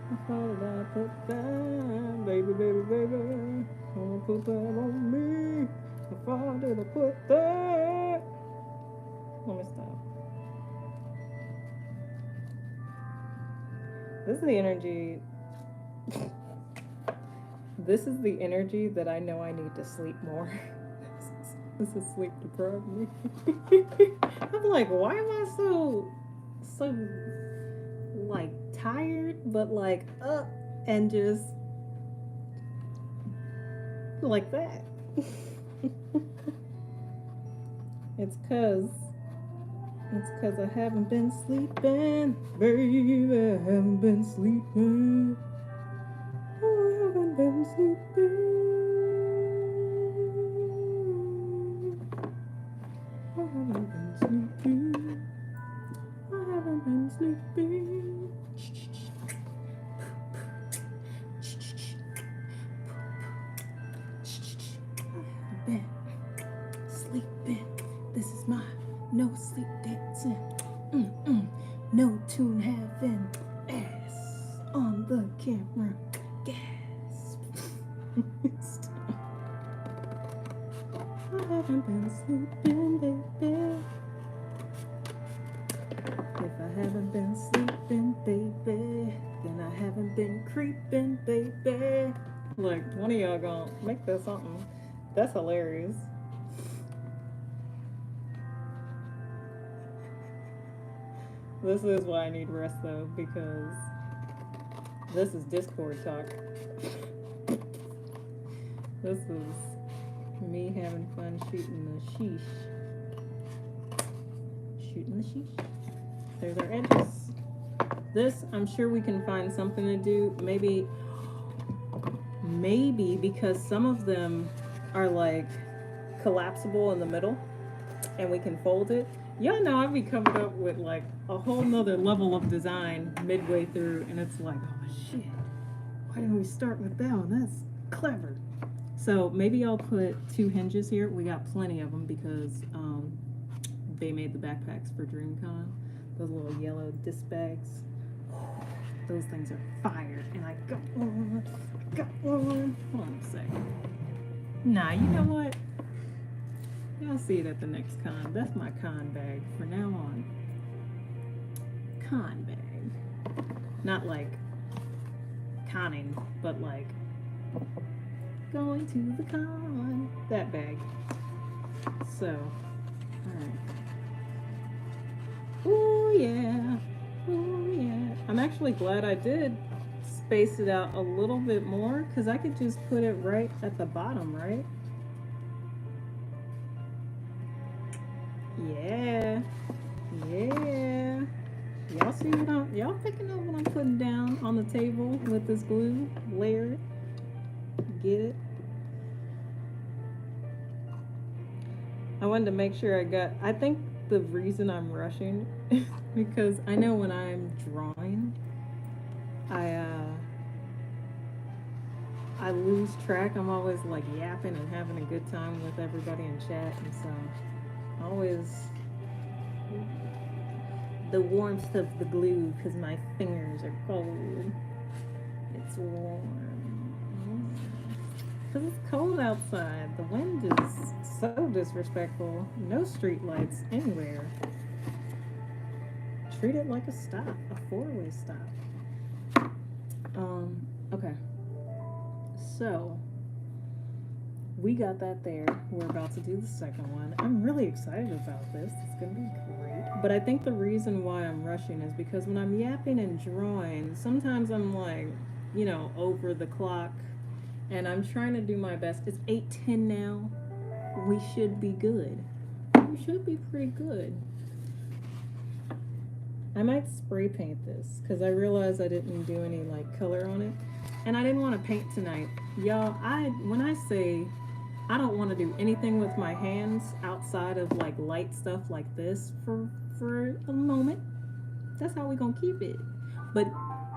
I thought I put that, baby, baby, baby. I'ma put that on me. If I did I put that. Let me stop. This is the energy. This is the energy that I know I need to sleep more. This is sleep deprived me. I'm like, why am I so like tired, but like up and just like that? It's cause I haven't been sleeping, baby. I haven't been sleeping. I haven't been sleeping. I haven't been sleeping. I haven't been sleeping. I haven't been sleeping. This is my no sleep dancing. No tune having. Ass on the camera. Gasp. I haven't been sleeping, baby. If I haven't been sleeping, baby, then I haven't been creeping, baby. Look, one of y'all gonna make that something. That's hilarious. This is why I need rest though, because this is Discord talk. This is me having fun shooting the sheesh. Shooting the sheesh. There's our edges. This, I'm sure we can find something to do. Maybe because some of them are like collapsible in the middle and we can fold it. Y'all know I'd be coming up with like a whole nother level of design midway through, and it's like, oh shit, why didn't we start with that one? That's clever. So maybe I'll put 2 hinges here. We got plenty of them because they made the backpacks for DreamCon. Those little yellow disc bags. Those things are fire. And I got one. Hold on a second. Nah, you know what? Y'all see it at the next con. That's my con bag for now on. Con bag. Not like conning, but like going to the con. That bag. So, alright. Oh yeah. Oh yeah. I'm actually glad I did space it out a little bit more, because I could just put it right at the bottom, right? Yeah. Yeah. Y'all see what y'all picking up what I'm putting down on the table with this glue layered? Get it? I wanted to make sure I think the reason I'm rushing is because I know when I'm drawing, I lose track. I'm always like yapping and having a good time with everybody in chat, and so always the warmth of the glue, because my fingers are cold. It's warm because it's cold outside. The wind is so disrespectful. No street lights anywhere. Treat it like a stop, a 4-way stop. Okay. So we got that there. We're about to do the second one. I'm really excited about this. It's gonna be great. But I think the reason why I'm rushing is because when I'm yapping and drawing, sometimes I'm like, you know, over the clock, and I'm trying to do my best. It's 8:10 now. We should be good. We should be pretty good. I might spray paint this because I realized I didn't do any like color on it, and I didn't want to paint tonight, y'all. When I say I don't want to do anything with my hands outside of like light stuff like this for a moment, that's how we gonna keep it. But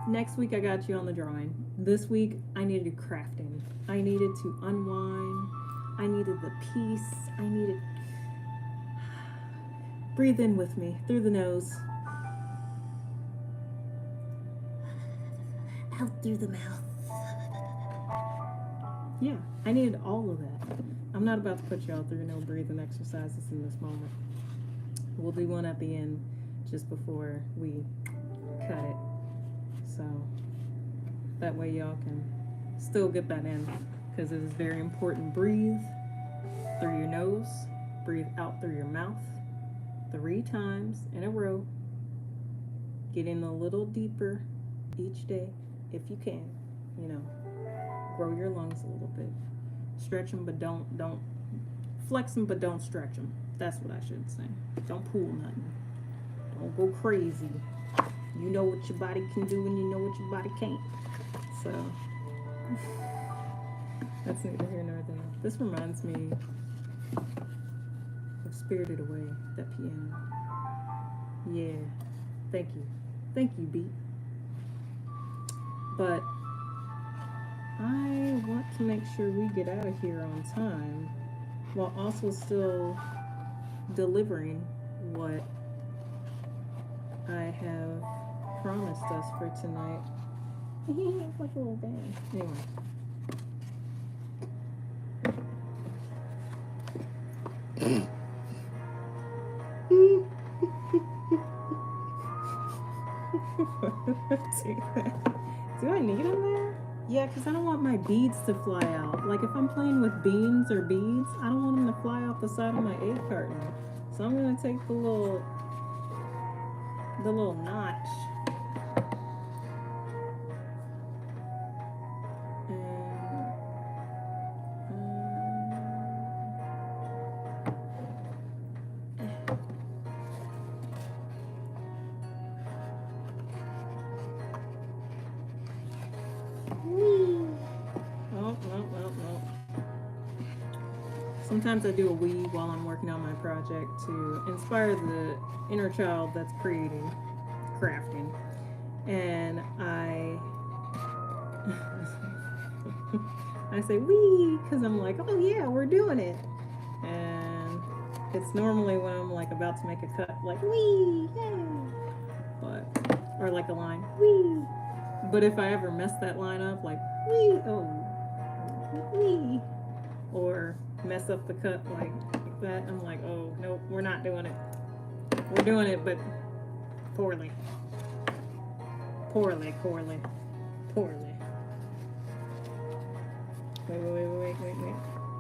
next week I got you on the drawing. This week I needed crafting. I needed to unwind. I needed the peace. I needed breathe in with me through the nose. Out through the mouth. Yeah, I needed all of that. I'm not about to put y'all through no breathing exercises in this moment. We'll do one at the end just before we cut it. So that way y'all can still get that in, because it is very important. Breathe through your nose, breathe out through your mouth 3 times in a row. Get in a little deeper each day. If you can, you know, grow your lungs a little bit. Stretch them, but don't flex them, but don't stretch them. That's what I should say. Don't pull nothing. Don't go crazy. You know what your body can do, and you know what your body can't. So that's neither here nor there. This reminds me of Spirited Away, that piano. Yeah. Thank you, beat. But I want to make sure we get out of here on time while also still delivering what I have promised us for tonight. It's like a little band. Anyway. Do I need them there? Yeah, because I don't want my beads to fly out. Like if I'm playing with beans or beads, I don't want them to fly out the side of my egg carton. So I'm going to take the the little notch. Sometimes I do a wee while I'm working on my project to inspire the inner child that's creating, crafting. And I say wee because I'm like, oh yeah, we're doing it. And it's normally when I'm like about to make a cut, like wee, yay. But, or like a line, wee. But if I ever mess that line up, like wee, oh, wee, or mess up the cut like that, I'm like, oh nope, we're not doing it. We're doing it, but poorly, poorly. Wait.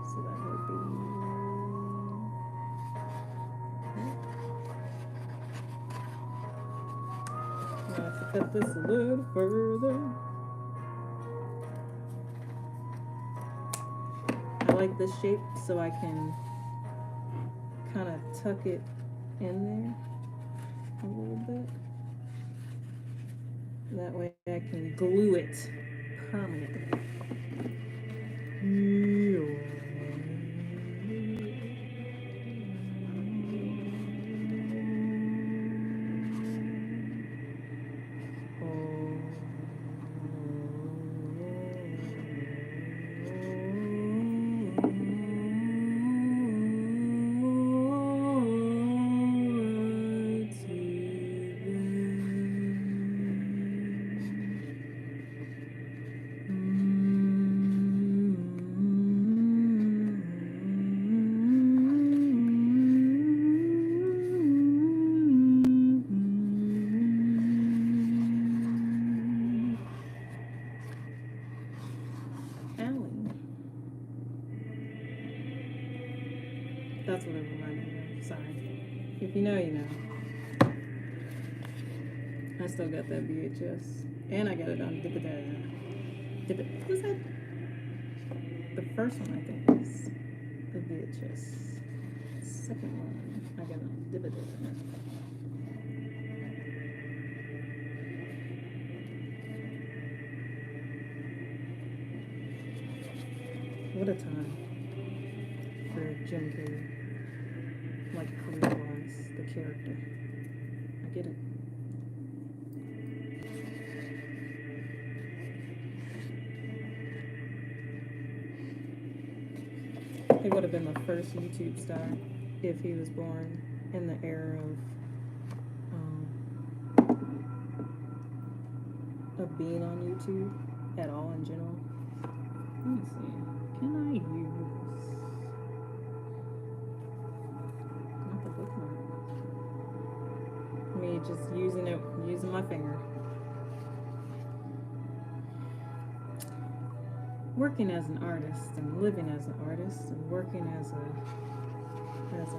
So that would be. Now I have to cut this a little further. I like this shape so I can kind of tuck it in there a little bit. That way I can glue it permanently. That's what it reminded me of. Sorry. If you know, you know. I still got that VHS. And I got it on What was that? The first one, I think, was the VHS. The second one, I got it on DVD. What a time for Jim Carrey. Like career-wise, the character. I get it. He would have been the first YouTube star if he was born in the era of being on YouTube at all in general. Let me see. Can I use not the bookmark? Me just using my finger. Working as an artist and living as an artist and working as a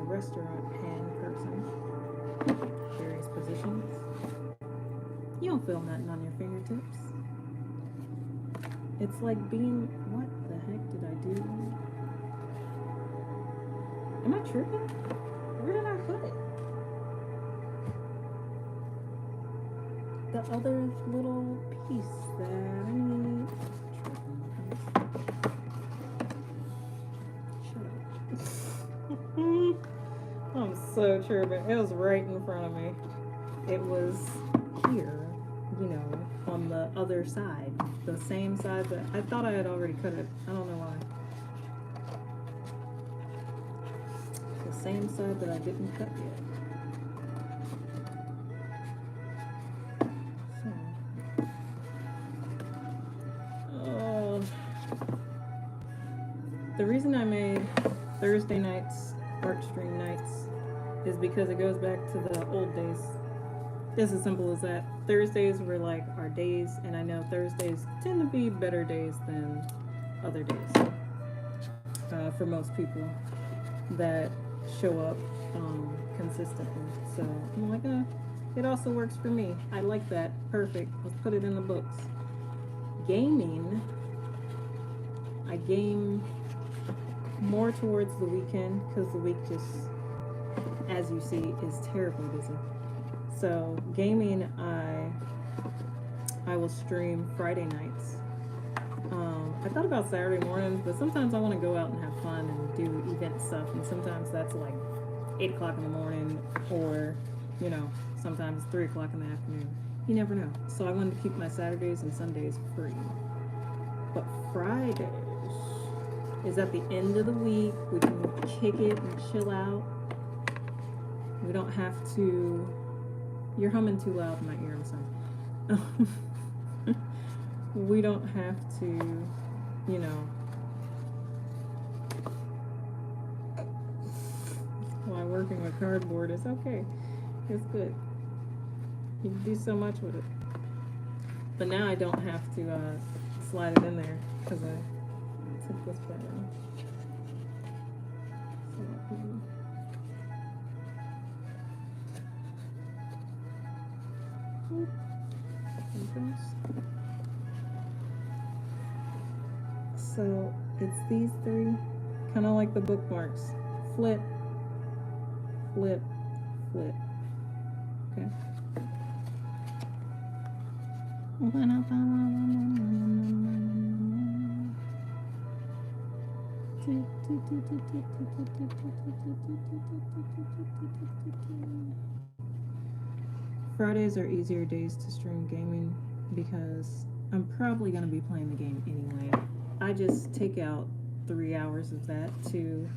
restaurant hand person, various positions. You don't feel nothing on your fingertips. It's like being, what the heck did I do? Am I tripping? Where did I put it? The other little piece that I need. I'm so tripping. It was right in front of me. It was here, you know, on the other side. The same side that I thought I had already cut it. I don't know why. The same side that I didn't cut yet. The reason I made Thursday nights art stream nights is because it goes back to the old days. It's as simple as that. Thursdays were like our days, and I know Thursdays tend to be better days than other days for most people that show up consistently. So I'm like, It also works for me. I like that. Perfect. Let's put it in the books. Gaming. I game more towards the weekend because the week just, as you see, is terribly busy. So gaming, I will stream Friday nights. I thought about Saturday mornings, but sometimes I want to go out and have fun and do event stuff, and sometimes that's like 8 o'clock in the morning, or you know, sometimes 3 o'clock in the afternoon. You never know. So I wanted to keep my Saturdays and Sundays free. But Fridays is at the end of the week. We can kick it and chill out. We don't have to. You're humming too loud in my ear, I'm sorry. We don't have to, you know. While working with cardboard, it's okay. It's good. You can do so much with it. But now I don't have to slide it in there because I took this back. So it's these three, kind of like the bookmarks. Flip, flip, flip. Okay. Fridays are easier days to stream gaming because I'm probably going to be playing the game anyway. I just take out 3 hours of that to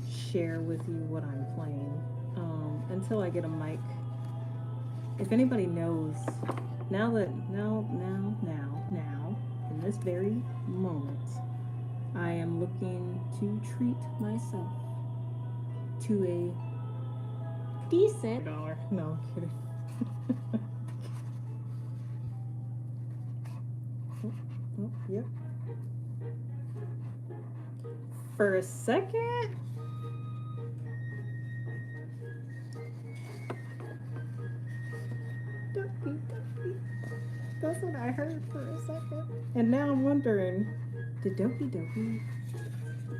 share with you what I'm playing until I get a mic. If anybody knows, now, in this very moment, I am looking to treat myself to a decent $1. No, I'm kidding. Oh, yep. For a second. Ducky, ducky. That's what I heard for a second. And now I'm wondering, did Doki Doki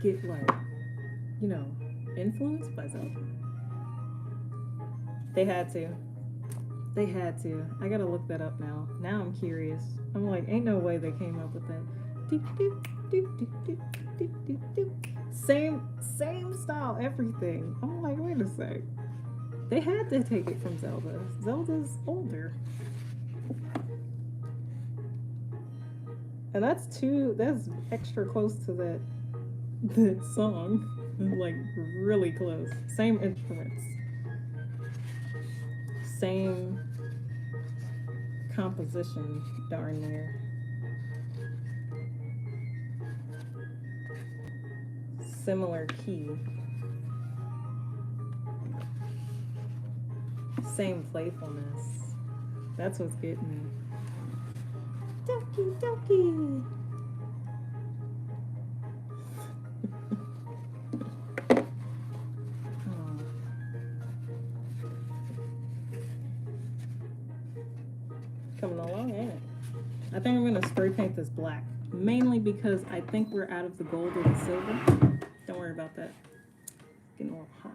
get like, you know, influenced by Zelda? They had to. They had to. I gotta look that up now. Now I'm curious. I'm like, ain't no way they came up with that. Same style, everything. I'm like, wait a sec. They had to take it from Zelda. Zelda's older. And that's extra close to that song. Like really close. Same instruments. Same composition darn near. Similar key. Same playfulness. That's what's getting me. Doki Doki. Coming along, ain't it? I think I'm gonna spray paint this black, mainly because I think we're out of the gold or the silver. Don't worry about that. It's getting a little hot.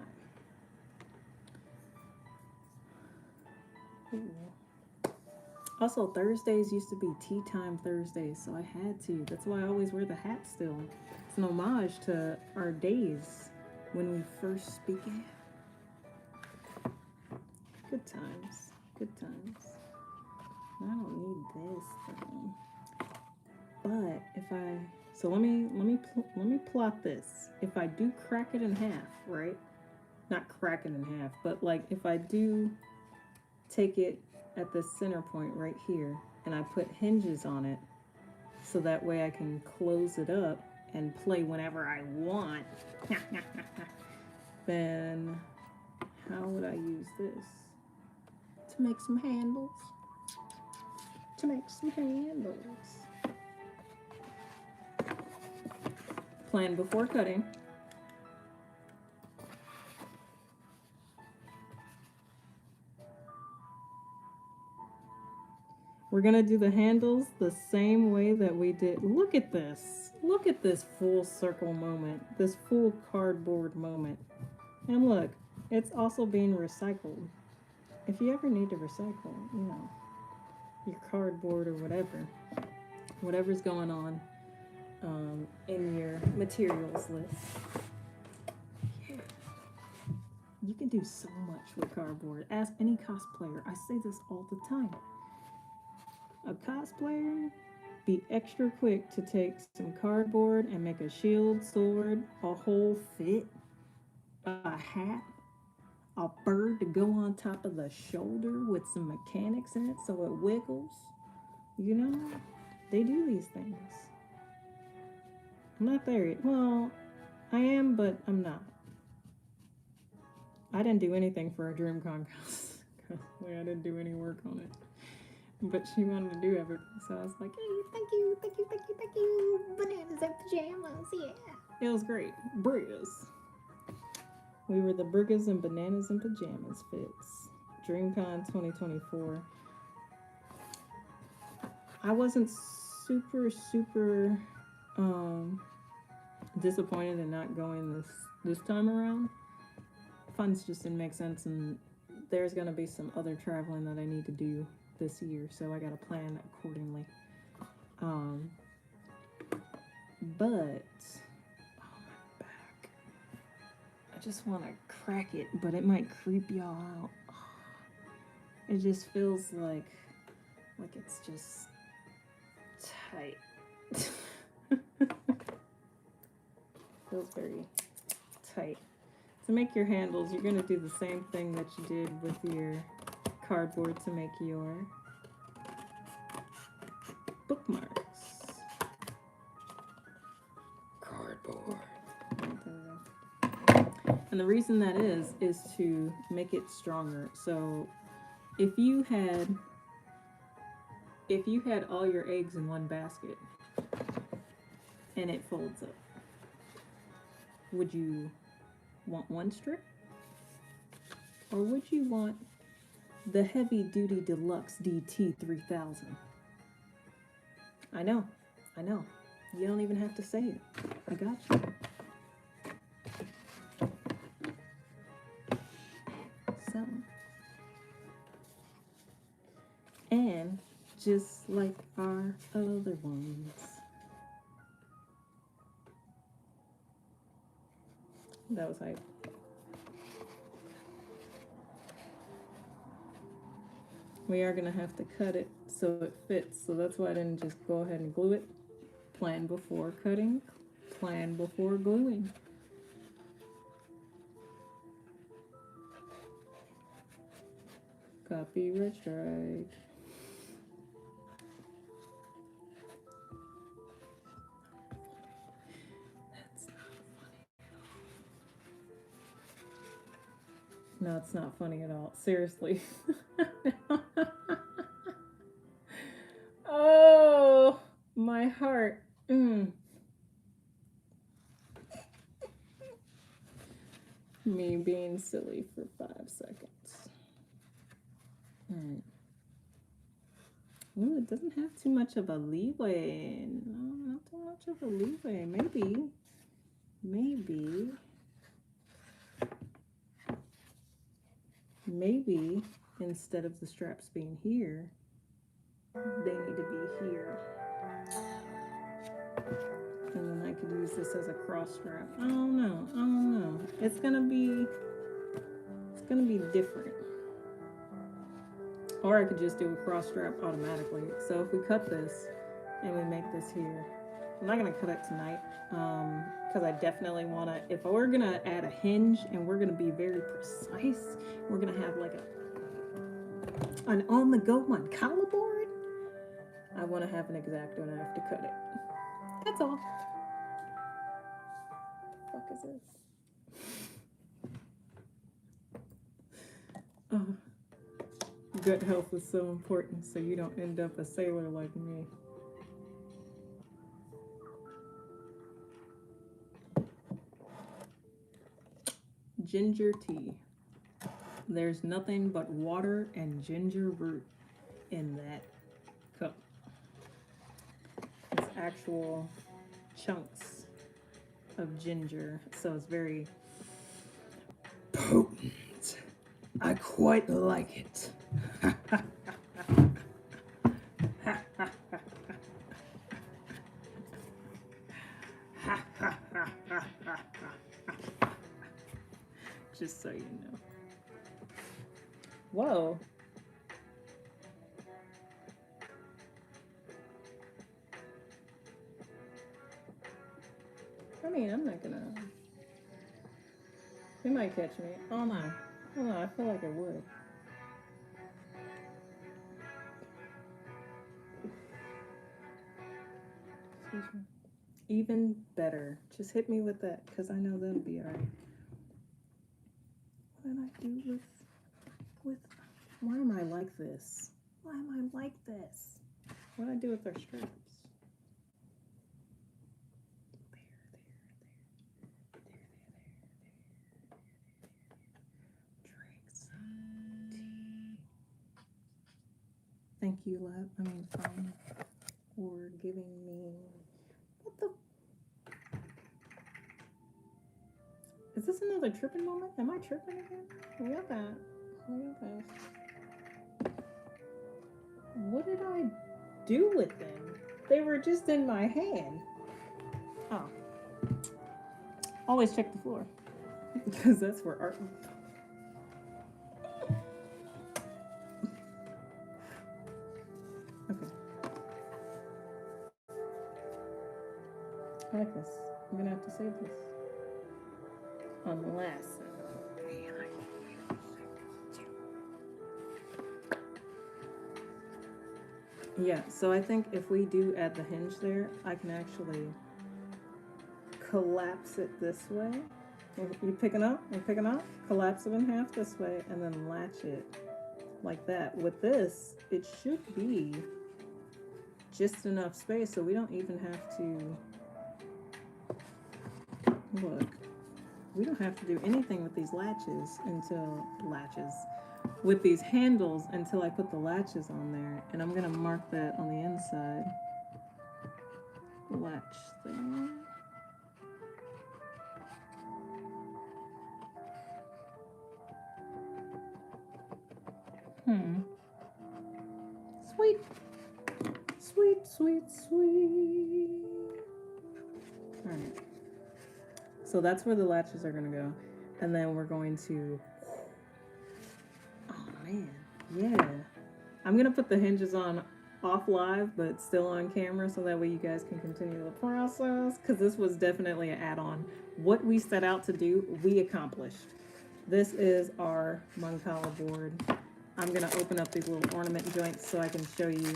Ooh. Also, Thursdays used to be tea time Thursdays, so I had to. That's why I always wear the hat still. It's an homage to our days when we first began. Good times. Good times. I don't need this thing. But if I, so let me plot this. If I do crack it in half, right? Not crack it in half, but like if I do take it at the center point right here and I put hinges on it so that way I can close it up and play whenever I want, then how would I use this? To make some handles. To make some handles. Plan before cutting. We're gonna do the handles the same way that we did. Look at this. Look at this full circle moment. This full cardboard moment. And look, it's also being recycled. If you ever need to recycle, you know, your cardboard or whatever's going on in your materials list. Yeah. You can do so much with cardboard. Ask any cosplayer. I say this all the time. A cosplayer, be extra quick to take some cardboard and make a shield, sword, a whole fit, a hat, a bird to go on top of the shoulder with some mechanics in it so it wiggles. You know, they do these things. I'm not there yet. Well, I am, but I'm not. I didn't do anything for a DreamCon cosplay. I didn't do any work on it. But she wanted to do everything, so I was like, hey, thank you. Bananas and pajamas, yeah. It was great. Burgers. We were the burgers and bananas and pajamas fits. DreamCon 2024. I wasn't super disappointed in not going this time around. Funds just didn't make sense, and there's gonna be some other traveling that I need to do this year, so I gotta plan accordingly. But oh, my back. I just want to crack it, but it might creep y'all out. It just feels like it's just tight. Feels very tight. To make your handles, you're gonna do the same thing that you did with your cardboard to make your bookmarks. Cardboard. And the reason that is to make it stronger. So if you had all your eggs in one basket and it folds up, would you want one strip? Or would you want the heavy duty deluxe DT 3000? I know. You don't even have to say it. I got you. So, and just like our other ones. That was hype. We are going to have to cut it so it fits. So that's why I didn't just go ahead and glue it. Plan before cutting. Plan before gluing. Copyright strike. That's not funny at all. No, it's not funny at all. Seriously. Oh, my heart. Me being silly for 5 seconds. Alright. Ooh, it doesn't have too much of a leeway. No, not too much of a leeway. Maybe instead of the straps being here, they need to be here. And then I could use this as a cross strap. I don't know. It's gonna be different. Or I could just do a cross strap automatically. So if we cut this and we make this here, I'm not gonna cut it tonight because I definitely wanna, if we're gonna add a hinge and we're gonna be very precise, we're gonna have like an on-the-go Moncala board, I wanna have an X-Acto knife to cut it. That's all. What the fuck is this? Gut health is so important so you don't end up a sailor like me. Ginger tea. There's nothing but water and ginger root in that. actual chunks of ginger, so it's very potent. I quite like it. Just so you know. Whoa. I mean, I'm not gonna. They might catch me. Oh no. Oh no, I feel like it would. Excuse me. Even better. Just hit me with that, because I know that'll be alright. What did I do with why am I like this? Why am I like this? What did I do with our straps? Drinks. Tea. Thank you, phone, for giving me. What the? Is this another tripping moment? Am I tripping again? Look at that. Look at this. What did I do with them? They were just in my hand. Oh. Always check the floor. Because that's where art. Okay. I like this. I'm gonna have to save this. Unless. Yeah, so I think if we do add the hinge there, I can actually collapse it this way. You picking up? You picking up? Collapse it in half this way and then latch it like that. With this, it should be just enough space so we don't even have to look. We don't have to do anything with these with these handles until I put the latches on there. And I'm gonna mark that on the inside. Latch there. Sweet. Sweet, sweet, sweet. All right. So that's where the latches are gonna go. And then we're going to, oh man, yeah. I'm gonna put the hinges on off live, but still on camera so that way you guys can continue the process, because this was definitely an add-on. What we set out to do, we accomplished. This is our Mancala board. I'm gonna open up these little ornament joints so I can show you.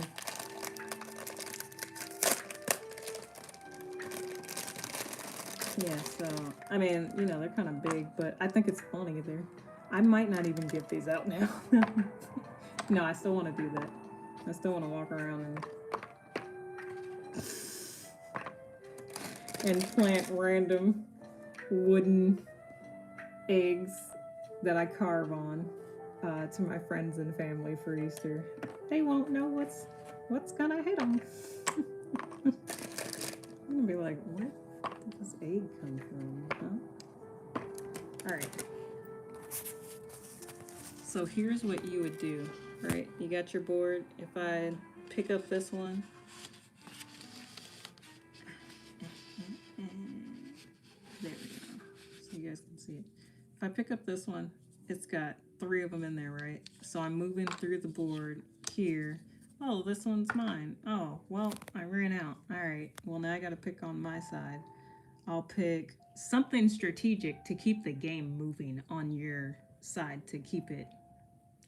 Yeah, so, I mean, you know, they're kind of big, but I think it's funny there. I might not even give these out now. No, I still want to do that. I still want to walk around and plant random wooden eggs that I carve on to my friends and family for Easter. They won't know what's gonna hit them. I'm gonna be like, where did this egg come from? Huh? All right. So here's what you would do, right? You got your board. If I pick up this one, there we go. So you guys can see it. If I pick up this one, it's got 3 of them in there, right? So I'm moving through the board here. Oh, this one's mine. Oh, well, I ran out. All right, well, now I got to pick on my side. I'll pick something strategic to keep the game moving on your side, to keep it,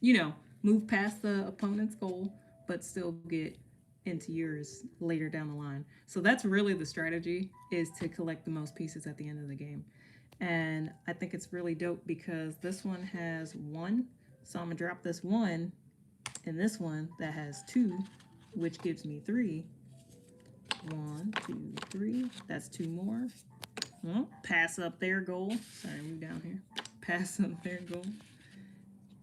you know, move past the opponent's goal, but still get into yours later down the line. So that's really the strategy, is to collect the most pieces at the end of the game. And I think it's really dope because this one has 1. So I'm gonna drop this 1 and this one that has 2, which gives me 3. 1, 2, 3. That's 2 more. Well, pass up their goal. Sorry, move down here. Pass up their goal.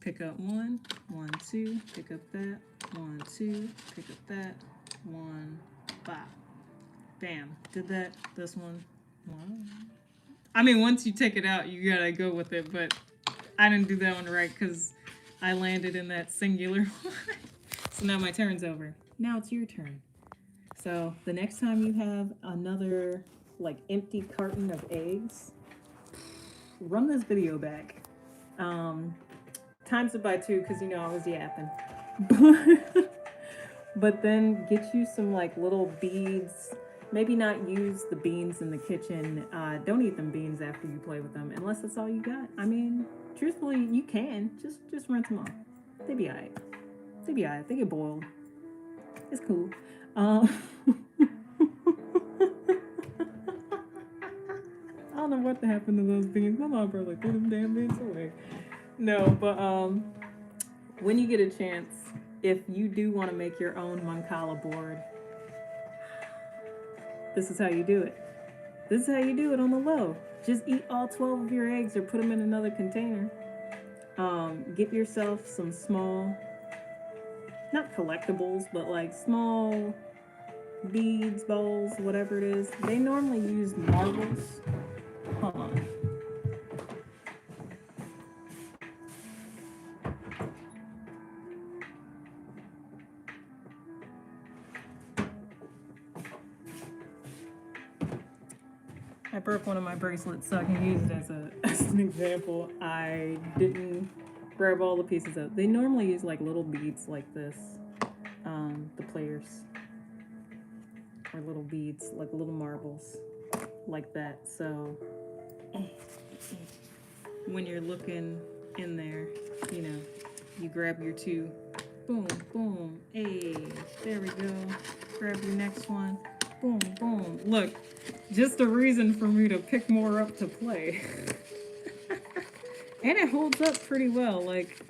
Pick up 1, 1, 2. Pick up that. 1, 2. Pick up that. 1, 5. Bam. Did that. This one. Wow. I mean, once you take it out, you gotta go with it, but I didn't do that one right because I landed in that singular one. So now my turn's over. Now it's your turn. So the next time you have another like empty carton of eggs, run this video back. Times it by 2 because you know I was yapping. But then get you some like little beads. Maybe not use the beans in the kitchen. Don't eat them beans after you play with them unless that's all you got. I mean, truthfully, you can just rinse them off. They be alright. They be alright. They get boiled. It's cool. I don't know what happened to those beans. My mom probably threw them damn beans away. No, but when you get a chance, if you do want to make your own mancala board, this is how you do it. This is how you do it on the low. Just eat all 12 of your eggs or put them in another container. Get yourself some small, not collectibles, but like small beads, bowls, whatever it is. They normally use marbles. Hold on. I broke one of my bracelets, so I can use it as an example. I didn't grab all the pieces out. They normally use like little beads like this, the players, or little beads, like little marbles, like that. So when you're looking in there, you know, you grab your 2, boom, boom, hey, there we go. Grab your next one, boom, boom. Look, just a reason for me to pick more up to play. And it holds up pretty well. Like,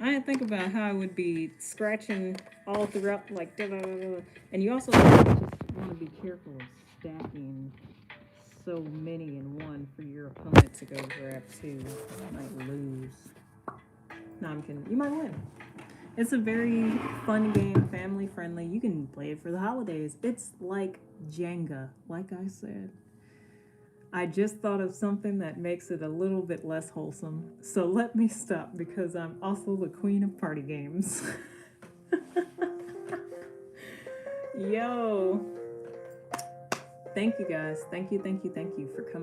I didn't think about how I would be scratching all throughout, like, da, da, da, da. And you also just want to be careful of stacking so many in one for your opponent to go grab 2. You might lose. No, I'm kidding. You might win. It's a very fun game, family friendly. You can play it for the holidays. It's like Jenga, like I said. I just thought of something that makes it a little bit less wholesome. So let me stop because I'm also the queen of party games. Yo. Thank you guys. Thank you for coming.